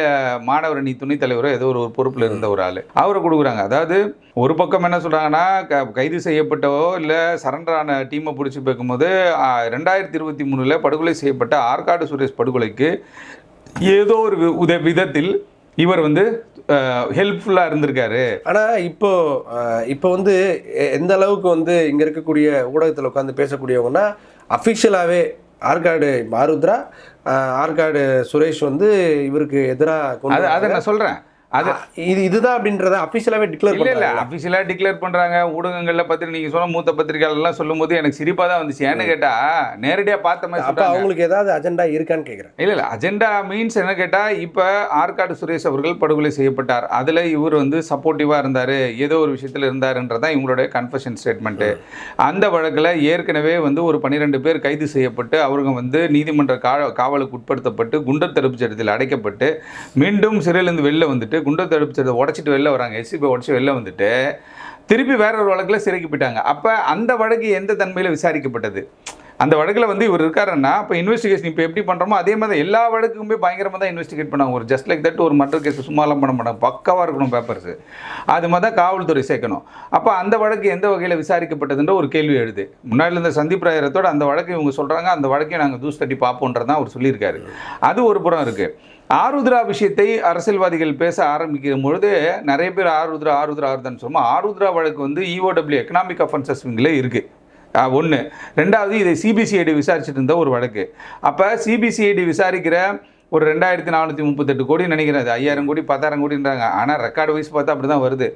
மாணவர் அணி துணைத் தலைவரோ ஏதோ ஒரு பொறுப்பில் இருந்த ஒரு ஆள் அவரை கொடுக்குறாங்க. அதாவது ஒரு பக்கம் என்ன சொல்கிறாங்கன்னா, கைது செய்யப்பட்டவோ இல்லை சரண்டரான டீமை பிடிச்சி பார்க்கும்போது 2023 படுகொலை செய்யப்பட்ட ஆற்காடு சுரேஷ் படுகொலைக்கு ஏதோ ஒரு விதத்தில் இவர் வந்து ஹெல்ப்ஃபுல்லாக இருந்திருக்காரு. ஆனால் இப்போ வந்து எந்த அளவுக்கு வந்து இங்கே இருக்கக்கூடிய ஊடகத்தில் உட்காந்து பேசக்கூடியவங்கன்னா அஃபிஷியலாகவே ஆற்காடு ஆருத்ரா ஆற்காடு சுரேஷ் வந்து இவருக்கு எதிராக அதை நான் சொல்கிறேன். இதுதான் அப்படின்றத அஃபிஷியலாகவே டிக்ளேர் இல்லை அஃபிஷியலாக டிக்ளேர் பண்ணுறாங்க. ஊடகங்களில் பத்திரிக்கை நீங்கள் சொன்ன மூத்த பத்திரிகையாளர்லாம் சொல்லும் போது எனக்கு சிரிப்பாக தான் வந்துச்சு. ஏன்னு கேட்டால் நேரடியாக பார்த்த மாதிரி அப்போ அவங்களுக்கு ஏதாவது அஜெண்டா இருக்கான்னு கேட்குறேன். இல்லை அஜெண்டா மீன்ஸ் என்ன கேட்டால், இப்போ ஆற்காடு சுரேஷ் அவர்கள் படுகொலை செய்யப்பட்டார், அதில் இவர் வந்து சப்போர்ட்டிவாக இருந்தார், ஏதோ ஒரு விஷயத்தில் இருந்தாருன்றதான் இவங்களுடைய கன்ஃபெஷன் ஸ்டேட்மெண்ட்டு. அந்த வழக்கில் ஏற்கனவே வந்து ஒரு 12 பேர் கைது செய்யப்பட்டு அவங்க வந்து நீதிமன்ற காவலுக்கு உட்படுத்தப்பட்டு குண்டர் தடுப்பு சட்டத்தில் அடைக்கப்பட்டு மீண்டும் சிறையிலேருந்து வெளில வந்துட்டு குண்டர் தடுப்பு சட்டத்தை உடச்சிட்டு வெளில வராங்க. எஸ்சிபி உடச்சி வெளில வந்துட்டு திருப்பி வேற ஒரு வழக்கில் சிறைக்கு போயிட்டாங்க. அப்போ அந்த வழக்கு எந்த தன்மையில் விசாரிக்கப்பட்டது? அந்த வழக்கில் வந்து இவர் இருக்காருன்னா இப்போ இன்வெஸ்டிகேஷன் இப்போ எப்படி பண்ணுறோமோ அதே மாதிரி எல்லா வழக்குமே பயங்கரமாக தான் இன்வெஸ்டிகேட் பண்ணாங்க. ஒரு ஜஸ்ட் லைக் தட் ஒரு மர்டர் கேஸ் சும்மாலாம் பண்ண மாட்டாங்க, பக்காவாக இருக்கணும் பேப்பர்ஸு. அது மாதிரி தான் காவல்துறை சேர்க்கணும். அப்போ அந்த வழக்கு எந்த வகையில் விசாரிக்கப்பட்டதுன்ற ஒரு கேள்வி எழுது. முன்னாடி இருந்த சந்தீப் ராயரத்தோட அந்த வழக்கு இவங்க சொல்கிறாங்க, அந்த வழக்கையும் நாங்கள் தூசு தட்டி பார்ப்போன்றதான் அவர் சொல்லியிருக்காரு. அது ஒரு புறம் இருக்குது. ஆருத்ரா விஷயத்தை அரசியல்வாதிகள் பேச ஆரம்பிக்கும் பொழுது நிறைய பேர் ஆருத்ரான்னு சொல்லுவோம். ஆருத்ரா வழக்கு வந்து EOW எக்கனாமிக் அஃபென்சஸ் விங்கில் இருக்குது. 1. 2வது இதை சிபிசிஐடி விசாரிச்சுட்டு இருந்த ஒரு வழக்கு. அப்போ சிபிசிஐடி விசாரிக்கிற ஒரு 2438 கோடி நினைக்கிறேன், அது 5000 கோடி 10,000 கோடின்றாங்க. ஆனால் ரெக்கார்டு வைஸ் பார்த்தா அப்படி தான் வருது.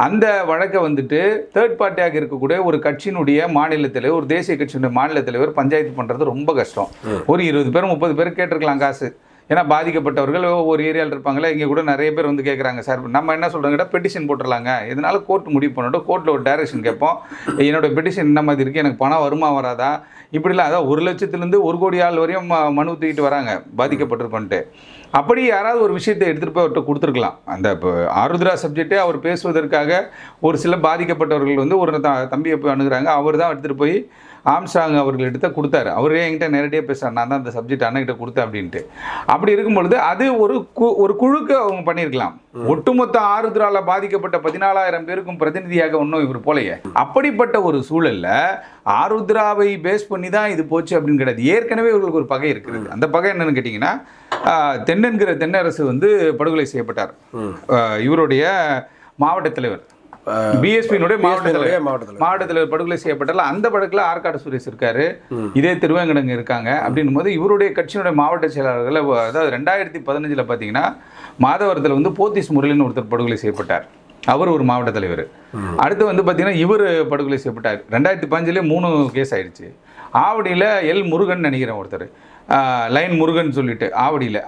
அந்த வழக்கை வந்துட்டு தேர்ட் பார்ட்டியாக இருக்கக்கூடிய ஒரு கட்சியினுடைய மாநில தலைவர், ஒரு தேசிய கட்சியினுடைய மாநில தலைவர் பஞ்சாயத்து பண்ணுறது ரொம்ப கஷ்டம். ஒரு 20 பேர் 30 பேர் கேட்டிருக்கலாம் காசு. ஏன்னா பாதிக்கப்பட்டவர்கள் ஒரு ஏரியாவில் இருப்பாங்களே. இங்கே கூட நிறைய பேர் வந்து கேட்குறாங்க, சார் நம்ம என்ன சொல்கிறோங்கிட்ட பெட்டிஷன் போட்டுடலாங்க, இதனால் கோர்ட் முடிவு பண்ணட்டும், கோர்ட்டில் ஒரு டைரக்ஷன் கேட்போம், என்னோடய பெட்டிஷன் என்ன மாதிரி இருக்குது, எனக்கு பணம் வருமா வராதா, இப்படிலாம். அதாவது 1 லட்சத்துலேருந்து 1 கோடி ஆள் வரையும் மனு தூக்கிட்டு வராங்க பாதிக்கப்பட்டிருக்கோன்ட்டு. அப்படி யாராவது ஒரு விஷயத்தை எடுத்துகிட்டு போய் அவர்கிட்ட கொடுத்துருக்கலாம். அந்த இப்போ ஆருத்ரா சப்ஜெக்டே அவர் பேசுவதற்காக ஒரு சில பாதிக்கப்பட்டவர்கள் வந்து ஒரு தம்பியை போய் அணுகிறாங்க. அவர் தான் எடுத்துகிட்டு போய் ஆம்ஸ்ட்ராங் அவர்கள் எடுத்து கொடுத்தாரு. அவரே என்கிட்ட நேரடியாக பேசுகிறார், நான் தான் அந்த சப்ஜெக்ட் அண்ணகிட்ட கொடுத்தேன் அப்படின்ட்டு. அப்படி இருக்கும்பொழுது அது ஒரு குழுக்கு அவங்க பண்ணியிருக்கலாம். ஒட்டுமொத்த ஆருத்ராவில் பாதிக்கப்பட்ட 14,000 பேருக்கும் பிரதிநிதியாக ஒன்றும் இவர் போலையே. அப்படிப்பட்ட ஒரு சூழலில் ஆருத்ராவை பேஸ் பண்ணி தான் இது போச்சு அப்படின்னு கிடையாது. ஏற்கனவே இவர்களுக்கு ஒரு பகை இருக்கிறது. அந்த பகை என்னன்னு கேட்டிங்கன்னா, தென்னென்கிற தென்னரசு வந்து படுகொலை செய்யப்பட்டார். இவருடைய மாவட்ட தலைவர் பிஎஸ்பியினுடைய மாவட்ட தலைவர் படுகொலை செய்யப்பட்டால அந்த வழக்கில் ஆற்காடு சுரேஷ் இருக்காரு, இதே திருவேங்கடங்க இருக்காங்க. அப்படின்னும் போது இவருடைய கட்சியினுடைய மாவட்ட செயலாளர்கள், அதாவது 2015 பார்த்தீங்கன்னா மாதவரத்தில் வந்து போத்தீஸ் முரளின்னு ஒருத்தர் படுகொலை செய்யப்பட்டார். அவர் ஒரு மாவட்ட தலைவர். அடுத்து வந்து பார்த்தீங்கன்னா இவர் படுகொலை செய்யப்பட்டார். 2015 3 கேஸ் ஆயிடுச்சு. ஆவடியில் எல் முருகன் நினைக்கிறேன் ஒருத்தர், லைன் முருகன் சொல்லிட்டு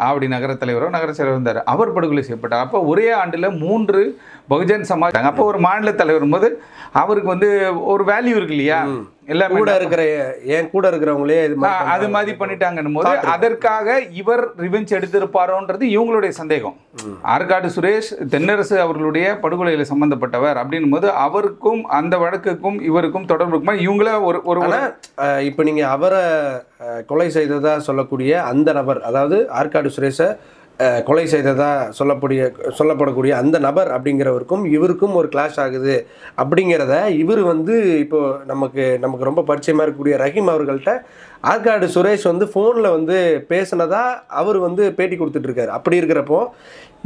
ஆவடி நகர தலைவரோ நகர செயலர் இருந்தார், அவர் படுகொலை செய்யப்பட்டார். அப்போ ஒரே ஆண்டில் 3 பகுஜன் சமாஜ். அப்போ ஒரு மாநில தலைவர் போது அவருக்கு வந்து ஒரு வேல்யூ இருக்கு இல்லையா, எல்லாமே கூட இருக்கிற ஏன் கூட இருக்கிறவங்களே அது மாதிரி பண்ணிட்டாங்கன்னும் போது அதற்காக இவர் ரிவெஞ்ச் எடுத்திருப்பாரோன்றது இவங்களுடைய சந்தேகம். ஆற்காடு சுரேஷ் தென்னரசு அவர்களுடைய படுகொலையில் சம்பந்தப்பட்டவர் அப்படின்னும் போது அவருக்கும் அந்த வழக்குக்கும் இவருக்கும் தொடர்பு இருக்குமா இவங்கள ஒரு இப்போ நீங்க அவரை கொலை செய்ததா சொல்லக்கூடிய அந்த நபர், அதாவது ஆற்காடு சுரேஷை கொலை செய்ததா சொல்லப்படக்கூடிய அந்த நபர் அப்படிங்கிறவருக்கும் இவருக்கும் ஒரு கிளாஷ் ஆகுது அப்படிங்கிறத இவர் வந்து இப்போ நமக்கு ரொம்ப பரிச்சயமாக இருக்கக்கூடிய ரஹீம் அவர்கள்ட்ட ஆற்காடு சுரேஷ் வந்து ஃபோனில் வந்து பேசினதா அவர் வந்து பேட்டி கொடுத்துட்ருக்காரு. அப்படி இருக்கிறப்போ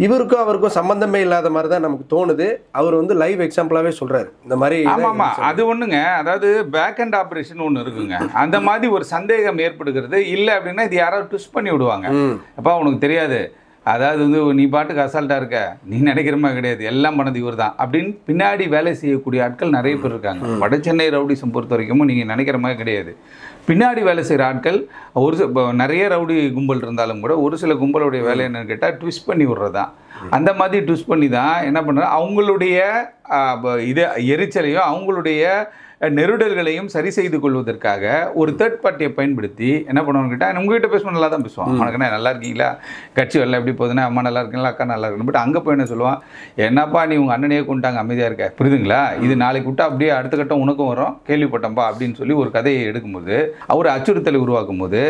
இவருக்கும் அவருக்கும் சம்பந்தமே இல்லாத மாதிரி தான் நமக்கு தோணுது. அவர் வந்து லைவ் எக்ஸாம்பிளாகவே சொல்கிறார் இந்த மாதிரி. ஆமாம், அது ஒன்றுங்க. அதாவது பேக் அண்ட் ஆப்ரேஷன் ஒன்று இருக்குங்க. அந்த மாதிரி ஒரு சந்தேகம் ஏற்படுகிறது. இல்லை அப்படின்னா இது யாராவது ட்விஸ்ட் பண்ணி விடுவாங்க. அப்போ உனக்கு தெரியாது, அதாவது வந்து நீ பாட்டுக்கு அசால்ட்டாக இருக்க, நீ நினைக்கிற மாதிரி கிடையாது, எல்லாம் பண்ணது இவர் தான் அப்படின்னு பின்னாடி வேலை செய்யக்கூடிய ஆட்கள் நிறைய பேர் இருக்காங்க. வட சென்னை ரவுடிசம் பொறுத்த வரைக்கும் நீங்கள் நினைக்கிற மாதிரி கிடையாது. பின்னாடி வேலை செய்கிற ஆட்கள் நிறைய ரவுடி கும்பல் இருந்தாலும் கூட ஒரு சில கும்பலுடைய வேலை என்னன்னு கேட்டால் ட்விஸ்ட் பண்ணி விடுறது தான். அந்த மாதிரி ட்விஸ்ட் பண்ணி தான் என்ன பண்ணுறாங்க, அவங்களுடைய எரிச்சலையும் அவங்களுடைய நெருடல்களையும் சரி செய்து கொள்வதற்காக ஒரு தேர்ட் பார்ட்டியை பயன்படுத்தி என்ன பண்ணுவாங்க கேட்டால், உங்ககிட்ட பேசுவோம் நல்லா தான் பேசுவான், உனக்குண்ணா நல்லா இருக்கீங்களா, கட்சி வரல எப்படி போகுதுன்னா, அம்மா நல்லா இருக்கீங்களா, அக்கா நல்லா இருக்குன்னு. பட் அங்கே போய் என்ன சொல்லுவான், என்னப்பா நீ உங்கள் அண்ணனையே கொண்டாங்க அமைதியாக இருக்க, புரியுதுங்களா, இது நாளைக்கு விட்டா அப்படியே அடுத்த கட்டம் உனக்கும் வரும், கேள்விப்பட்டம்பா அப்படின்னு சொல்லி ஒரு கதையை எடுக்கும்போது அவர் அச்சுறுத்தலை உருவாக்கும் போது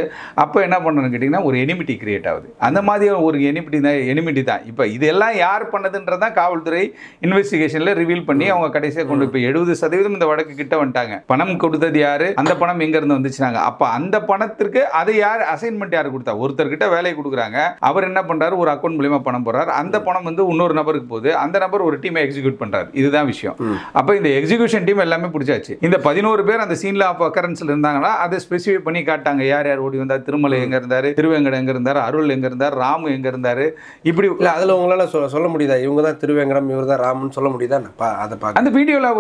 அப்போ என்ன பண்ணுறோன்னு கேட்டிங்கன்னா ஒரு எனிமிட்டி கிரியேட் ஆகுது. அந்த மாதிரி ஒரு எனிமிட்டி தான். இப்போ இதெல்லாம் யார் பண்ணதுன்றதான் காவல்துறை இன்வெஸ்டிகேஷனில் ரிவீல் பண்ணி அவங்க கடைசியாக கொண்டு போய் 70% இந்த வழக்கு கிட்ட வந்துட்டாங்க. பணம் கொடுத்தது யாரு, அந்த பணம் எங்க இருந்து வந்துச்சுனாங்க. அப்ப அந்த பணத்திற்கு அதை யார் அசைன்மெண்ட் யார் கொடுத்தா, ஒருத்தர்கிட்ட வேலையை கொடுக்குறாங்க, அவர் என்ன பண்றாரு, ஒரு அக்கௌண்ட் மூலமா பணம் போடுறாரு, அந்த பணம் வந்து இன்னொரு நபருக்கு போகுது, அந்த நபர் ஒரு டீமை எக்ஸிக்யூட் பண்றாரு. இதுதான் விஷயம். அப்ப இந்த எக்ஸிகியூஷன் டீம் எல்லாமே பிடிச்சாச்சு. இந்த 11 பேர் அந்த சீன்ல ஆஃப் அக்கரன்ஸ்ல இருந்தாங்கன்னா அதை ஸ்பெசிஃபை பண்ணி காட்டாங்க, யார் யார் ஓடி வந்தார், திருமலை எங்க இருந்தாரு, திருவேங்கடம் எங்க இருந்தாரு, அருள் எங்க இருந்தாரு, ராமு எங்க இருந்தாரு. இப்படி அதுல உங்களால சொல்ல முடியுதா இவங்க தான் திருவேங்கடம் இவர் தான் ராமுன்னு சொல்ல முடியுதா? அதை பார்க்க அந்த வீடியோல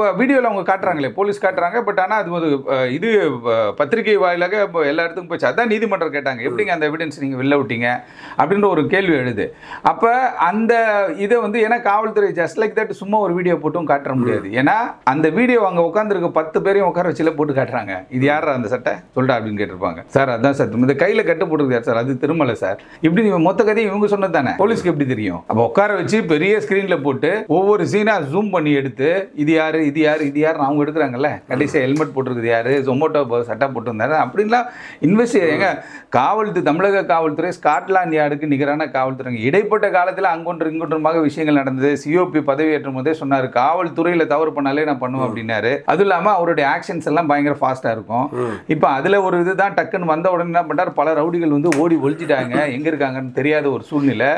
அவங்க காட்டுறாங்களே, போலீஸ் காட்டுறாங்க. பட் ஆனால் அது ஒரு இது பத்திரிகை வாயிலாக எல்லா இடத்துக்கும் போச்சு. அதான் நீதிமன்றம் கேட்டாங்க, எப்படிங்க அந்த எவிடன்ஸ் நீங்கள் வெளில விட்டீங்க அப்படின்ற ஒரு கேள்வி எழுது. அப்போ அந்த இதை வந்து ஏன்னா காவல்துறை ஜஸ்ட் லைக் தட் சும்மா ஒரு வீடியோ போட்டும் காட்ட முடியாது. ஏன்னா அந்த வீடியோ அங்கே உட்காந்துருக்க 10 பேரையும் உட்கார வச்சுல போட்டு காட்டுறாங்க. இது யார் அந்த சட்டை சொல்லிட்டா அப்படின்னு கேட்டிருப்பாங்க. சார் அதான் சார் இந்த கையில் கட்டு போட்டுருக்காரு சார், அது திருமலை சார். இப்படி மொத்த கதையும் இவங்க சொன்னது தானே, போலீஸ்க்கு எப்படி தெரியும்? அப்போ உட்கார வச்சு பெரிய ஸ்க்ரீனில் போட்டு ஒவ்வொரு சீனாக ஜூம் பண்ணி எடுத்து இது யார் இது யார் இது யார் அவங்க எடுக்கிறாங்கல்ல, கடைசியாக ஹெல்மெட் போட்டிருக்குது யாரு, ஜொமோட்டோ சட்டை போட்டிருந்தாரு அப்படின்லாம் எங்க தமிழக காவல்துறை ஸ்காட்லாந்து யார்டுக்கு நிகரான காவல்துறை. இடைப்பட்ட காலத்தில் அங்கொன்று இங்கொன்றுமாக விஷயங்கள் நடந்தது. சிஓபி பதவியேற்றும் போதே சொன்னார், காவல்துறையில் தவறு பண்ணாலே நான் பண்ணுவேன் அப்படின்னாரு. அதுவும் இல்லாமல் அவருடைய ஆக்ஷன்ஸ் எல்லாம் பயங்கர ஃபாஸ்ட்டாக இருக்கும். இப்போ அதில் ஒரு இதுதான் டக்குன்னு வந்த உடனே என்ன பண்ணார், பல ரவுடிகள் வந்து ஓடி ஒழிச்சிட்டாங்க, எங்கே இருக்காங்கன்னு தெரியாத ஒரு சூழ்நிலை.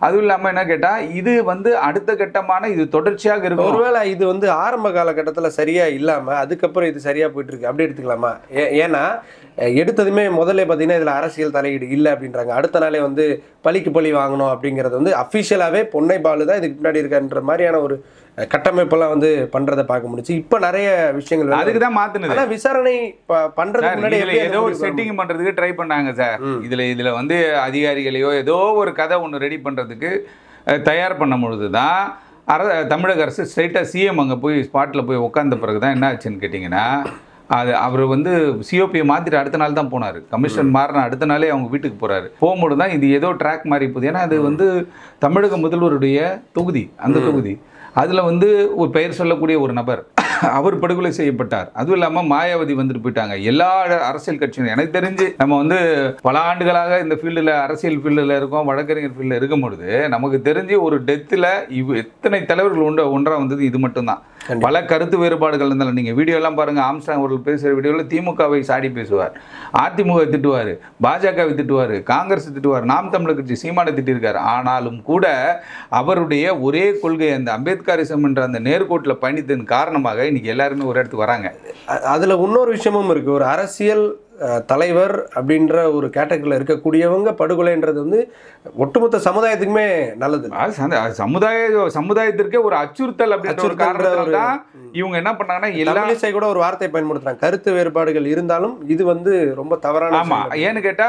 அதுவும் இல்லாமல் என்ன கேட்டால் இது வந்து அடுத்த கட்டமான இது தொடர்ச்சியாக இருக்கும். ஒருவேளை இது வந்து ஆரம்ப காலகட்டத்தில் சரியா இல்லாமல் அதுக்கப்புறம் இது சரியா போயிட்டு இருக்கு அப்படி எடுத்துக்கலாமா? ஏன்னா எடுத்ததுமே முதல்ல பார்த்தீங்கன்னா இதில் அரசியல் தலையீடு இல்லை அப்படின்றாங்க. அடுத்த நாளே வந்து பழிக்கு பழி வாங்கணும் அப்படிங்கிறது வந்து அஃபிஷியலாகவே பொன்னை பாலு தான் இதுக்கு முன்னாடி இருக்கான்ற மாதிரியான ஒரு கட்டமைப்பெல்லாம் வந்து பண்றதை பார்க்க முடிச்சு. இப்போ நிறைய விஷயங்கள் அதுக்கு தான் மாற்றினது. ஆனால் விசாரணை பண்ணுறதுக்கு முன்னாடி ஏதோ ஒரு செட்டிங் பண்ணுறதுக்கு ட்ரை பண்ணாங்க சார். இதில் வந்து அதிகாரிகளையோ ஏதோ ஒரு கதை ஒன்று ரெடி பண்ணுறதுக்கு தயார் பண்ணும் பொழுது தான் தமிழக அரசு ஸ்ட்ரைட்டாக சிஎம் அங்கே போய் ஸ்பாட்டில் போய் உட்காந்த பிறகு தான் என்ன ஆச்சுன்னு கேட்டிங்கன்னா, அது அவர் வந்து சிஓபியை மாற்றிட்டு அடுத்த நாள் தான் போனார். கமிஷன் மாறின அடுத்த நாளே அவங்க வீட்டுக்கு போகிறாரு. போகும்போது தான் இது ஏதோ ட்ராக் மாறி போகுது. ஏன்னா அது வந்து தமிழக முதல்வருடைய தொகுதி, அந்த தொகுதி. அதில் வந்து ஒரு பெயர் சொல்லக்கூடிய ஒரு நபர் அவர் படுகொலை செய்யப்பட்டார். அதுவும் இல்லாமல் மாயாவதி வந்துட்டு போயிட்டாங்க. எல்லா அரசியல் கட்சியும் எனக்கு தெரிஞ்சு நம்ம வந்து பல ஆண்டுகளாக இந்த ஃபீல்டில் அரசியல் ஃபீல்டில் இருக்கோம், வழக்கறிஞர் ஃபீல்டில் இருக்கும் பொழுது நமக்கு தெரிஞ்சு ஒரு டெத்தில் எத்தனை தலைவர்கள் ஒன்றாக வந்தது இது மட்டும்தான். பல கருத்து வேறுபாடுகள் இருந்தாலும் நீங்கள் வீடியோலாம் பாருங்கள், ஆம்ஸ்டாங் அவர்கள் பேசுகிற வீடியோவில் திமுகவை சாடி பேசுவார், அதிமுக திட்டுவார், பாஜகவை திட்டுவார், காங்கிரஸ் திட்டுவார், நாம் தமிழர் கட்சி சீமானை திட்டிருக்கார். ஆனாலும் கூட அவருடைய ஒரே கொள்கை அந்த அம்பேத்கரிசம் என்ற அந்த நேர்கோட்டில் பயணித்ததன் காரணமாக இன்னைக்கு எல்லாருமே ஒரு இடத்துக்கு வராங்க. அதில் இன்னொரு விஷயமும் இருக்குது. ஒரு அரசியல் தலைவர் அப்படின்ற ஒரு கேட்டகரியில் இருக்கக்கூடியவங்க படுகொலைன்றது வந்து ஒட்டுமொத்த சமுதாயத்துக்குமே நல்லது. சமுதாயத்திற்கே ஒரு அச்சுறுத்தல் அப்படின்ற ஒரு காரணத்தால தான் இவங்க என்ன பண்ணாங்கன்னா எல்லாமே கூட ஒரு வார்த்தை பயன்படுத்துறாங்க, கருத்து வேறுபாடுகள் இருந்தாலும் இது வந்து ரொம்ப தவறான. ஆமா, ஏன்னு கேட்டா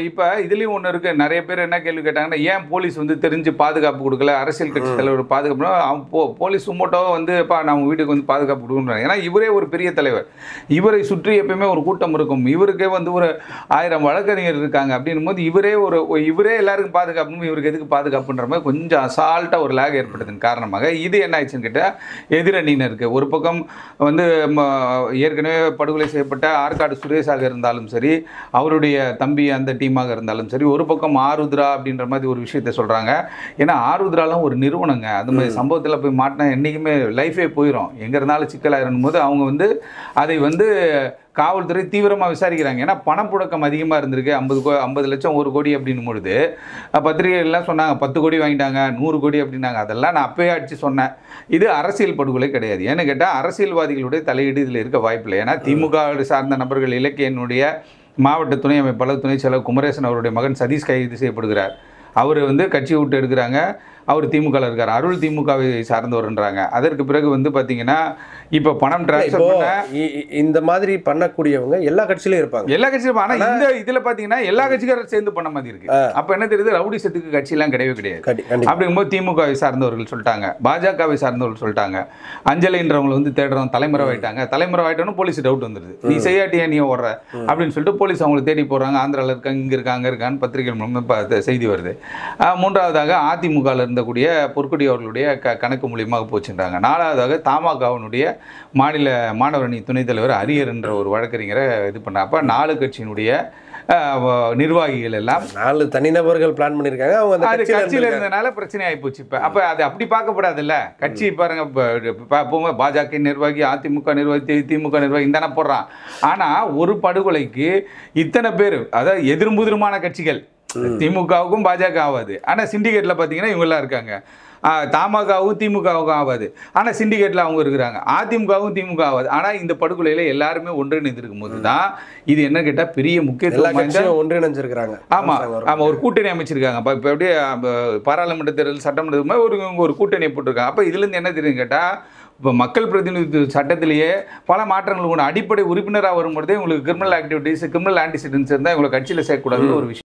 இப்ப இதுலயும் ஒண்ணு இருக்கு. நிறைய பேர் என்ன கேள்வி கேட்டாங்கன்னா, ஏன் போலீஸ் வந்து தெரிஞ்சு பாதுகாப்பு கொடுக்கல, அரசியல் கட்சி தலைவர் பாதுகாப்பு, போலீஸ் சுமோட்டோவை வந்து நம்ம வீட்டுக்கு வந்து பாதுகாப்பு கொடுக்கணும். ஏன்னா இவரே ஒரு பெரிய தலைவர், இவரை சுற்றி எப்பயுமே ஒரு கூட்டம் இருக்கும், இவருக்கே வந்து ஒரு 1000 வழக்கறிஞர் இருக்காங்க அப்படின்னும் போது இவரே எல்லாருக்கும் பாதுகாப்பு, இவருக்கு எதுக்கு பாதுகாப்புன்ற மாதிரி கொஞ்சம் அசால்ட்டா ஒரு லேக் ஏற்பட்டதன் காரணமாக இது என்ன ஆயிடுச்சுன்னு கேட்டால் எதிரணியினருக்கு ஒரு பக்கம் வந்து ஏற்கனவே படுகொலை செய்யப்பட்ட ஆற்காடு சுரேஷாக இருந்தாலும் சரி, அவருடைய தம்பி அந்த டீமாக இருந்தாலும் சரி, ஒரு பக்கம் ஆருத்ரா அப்படின்ற மாதிரி ஒரு விஷயத்த சொல்கிறாங்க. ஏன்னா ஆருத்ராலாம் ஒரு நிறுவனங்க, அது மாதிரி சம்பவத்தில் போய் மாட்டினா என்றைக்குமே லைஃபே போயிடும், எங்கே இருந்தாலும் சிக்கலாயிரும் போது அவங்க வந்து அதை வந்து காவல்துறை தீவிரமாக விசாரிக்கிறாங்க. ஏன்னா பணப்புழக்கம் அதிகமாக இருந்திருக்கு, 50 லட்சம் 1 கோடி அப்படின்னும் பொழுது பத்திரிகைகள்லாம் சொன்னாங்க 10 கோடி வாங்கிட்டாங்க 100 கோடி அப்படின்னாங்க. அதெல்லாம் நான் அப்பயே அடித்து சொன்னேன், இது அரசியல் படுகொலை கிடையாது. ஏன்னு கேட்டால் அரசியல்வாதிகளுடைய தலையீடு இதில் இருக்க வாய்ப்பில்லை. ஏன்னா திமுக சார்ந்த நபர்கள் இலக்கியனுடைய மாவட்ட துணை அமைப்பாளர் துணை செயலர் குமரேசன் அவருடைய மகன் சதீஷ் கைது செய்யப்படுகிறார். அவர் வந்து கட்சியை விட்டு எடுக்கிறாங்க, அவர் திமுகவில் இருக்கார், அருள் திமுகவை சார்ந்தவர்ன்றாங்க. அதற்கு பிறகு வந்து பார்த்தீங்கன்னா இப்போ பணம் டிரான்ஸ்ஃபர் பண்ண இந்த மாதிரி பண்ணக்கூடியவங்க எல்லா கட்சியிலும் இருப்பாங்க, எல்லா கட்சியிலும். ஆனால் இந்த இதில் பார்த்தீங்கன்னா எல்லா கட்சிக்காரும் சேர்ந்து பண்ண மாதிரி இருக்கு. அப்போ என்ன தெரியுது, ரவுடிசத்துக்கு கட்சியெல்லாம் கிடையவே கிடையாது. அப்படிங்கும்போது திமுகவை சார்ந்தவர்கள் சொல்லிட்டாங்க, பாஜகவை சார்ந்தவர்கள் சொல்லிட்டாங்க, அஞ்சலின்றவங்களை வந்து தேடுறோம், தலைமுறை போலீஸ் டவுட் வந்துடுது, நீ செய்யாட்டியா நீ ஓடுற அப்படின்னு சொல்லிட்டு போலீஸ் அவங்களை தேடி போகிறாங்க. ஆந்திராவில் இருக்காங்க, இங்கே இருக்காங்க, அங்கே இருக்கான்னு பத்திரிகை மூலமாக செய்தி வருது. மூன்றாவதாக அதிமுகவில் இருந்தக்கூடிய பொற்குடி அவர்களுடைய கணக்கு மூலியமாக போச்சுன்றாங்க. நாலாவதாக தமாகவினுடைய மாநில மாணவரணி துணைத் தலைவர் அரியர் என்ற ஒரு வழக்கறிஞரை இது பண்ண. அப்போ 4 கட்சியினுடைய நிர்வாகிகள் எல்லாம் 4 தனிநபர்கள் பிளான் பண்ணியிருக்காங்க. அவங்க அது கட்சியில் இருந்தனால பிரச்சனை ஆகிப்போச்சு. இப்போ அப்போ அது அப்படி பார்க்கப்படாதுல்ல. கட்சி பாருங்க, இப்போ பாஜக நிர்வாகி, அதிமுக நிர்வாகி, திமுக நிர்வாகி தானே போடுறான். ஆனால் ஒரு படுகொலைக்கு இத்தனை பேர், அதாவது எதிர்முதிருமான கட்சிகள், திமுகவுக்கும் பாஜக ஆகாது, ஆனால் சிண்டிகேட்டில் பார்த்தீங்கன்னா இவங்கெல்லாம் இருக்காங்க. தமாகவும் திமுகவுக்கும் ஆகாது, ஆனால் சிண்டிகேட்டில் அவங்க இருக்கிறாங்க. அதிமுகவும் திமுக ஆகாது, ஆனால் இந்த படுகொலையில் எல்லாருமே ஒன்றிணைந்து இருக்கும் போது தான் இது என்ன கேட்டால் பெரிய முக்கியத்துவம் ஒன்றிணைஞ்சிருக்கிறாங்க. ஆமாம், ஒரு கூட்டணி அமைச்சிருக்காங்க. இப்போ எப்படியே பாராளுமன்ற தேர்தல் சட்டமன்றத்துக்கு ஒரு கூட்டணி போட்டிருக்காங்க. அப்போ இதுலேருந்து என்ன தெரியும் கேட்டால், இப்போ மக்கள் பிரதிநிதி சட்டத்திலேயே பல மாற்றங்கள் ஒன்று, அடிப்படை உறுப்பினராக வரும்பொழுதே உங்களுக்கு கிரிமினல் ஆக்டிவிட்டீஸ், கிரிமினல் ஆன்டிசிடென்ட்ஸ் இருந்தால் இவங்களை கட்சியில் சேர்க்கக்கூடாதுன்னு ஒரு விஷயம்.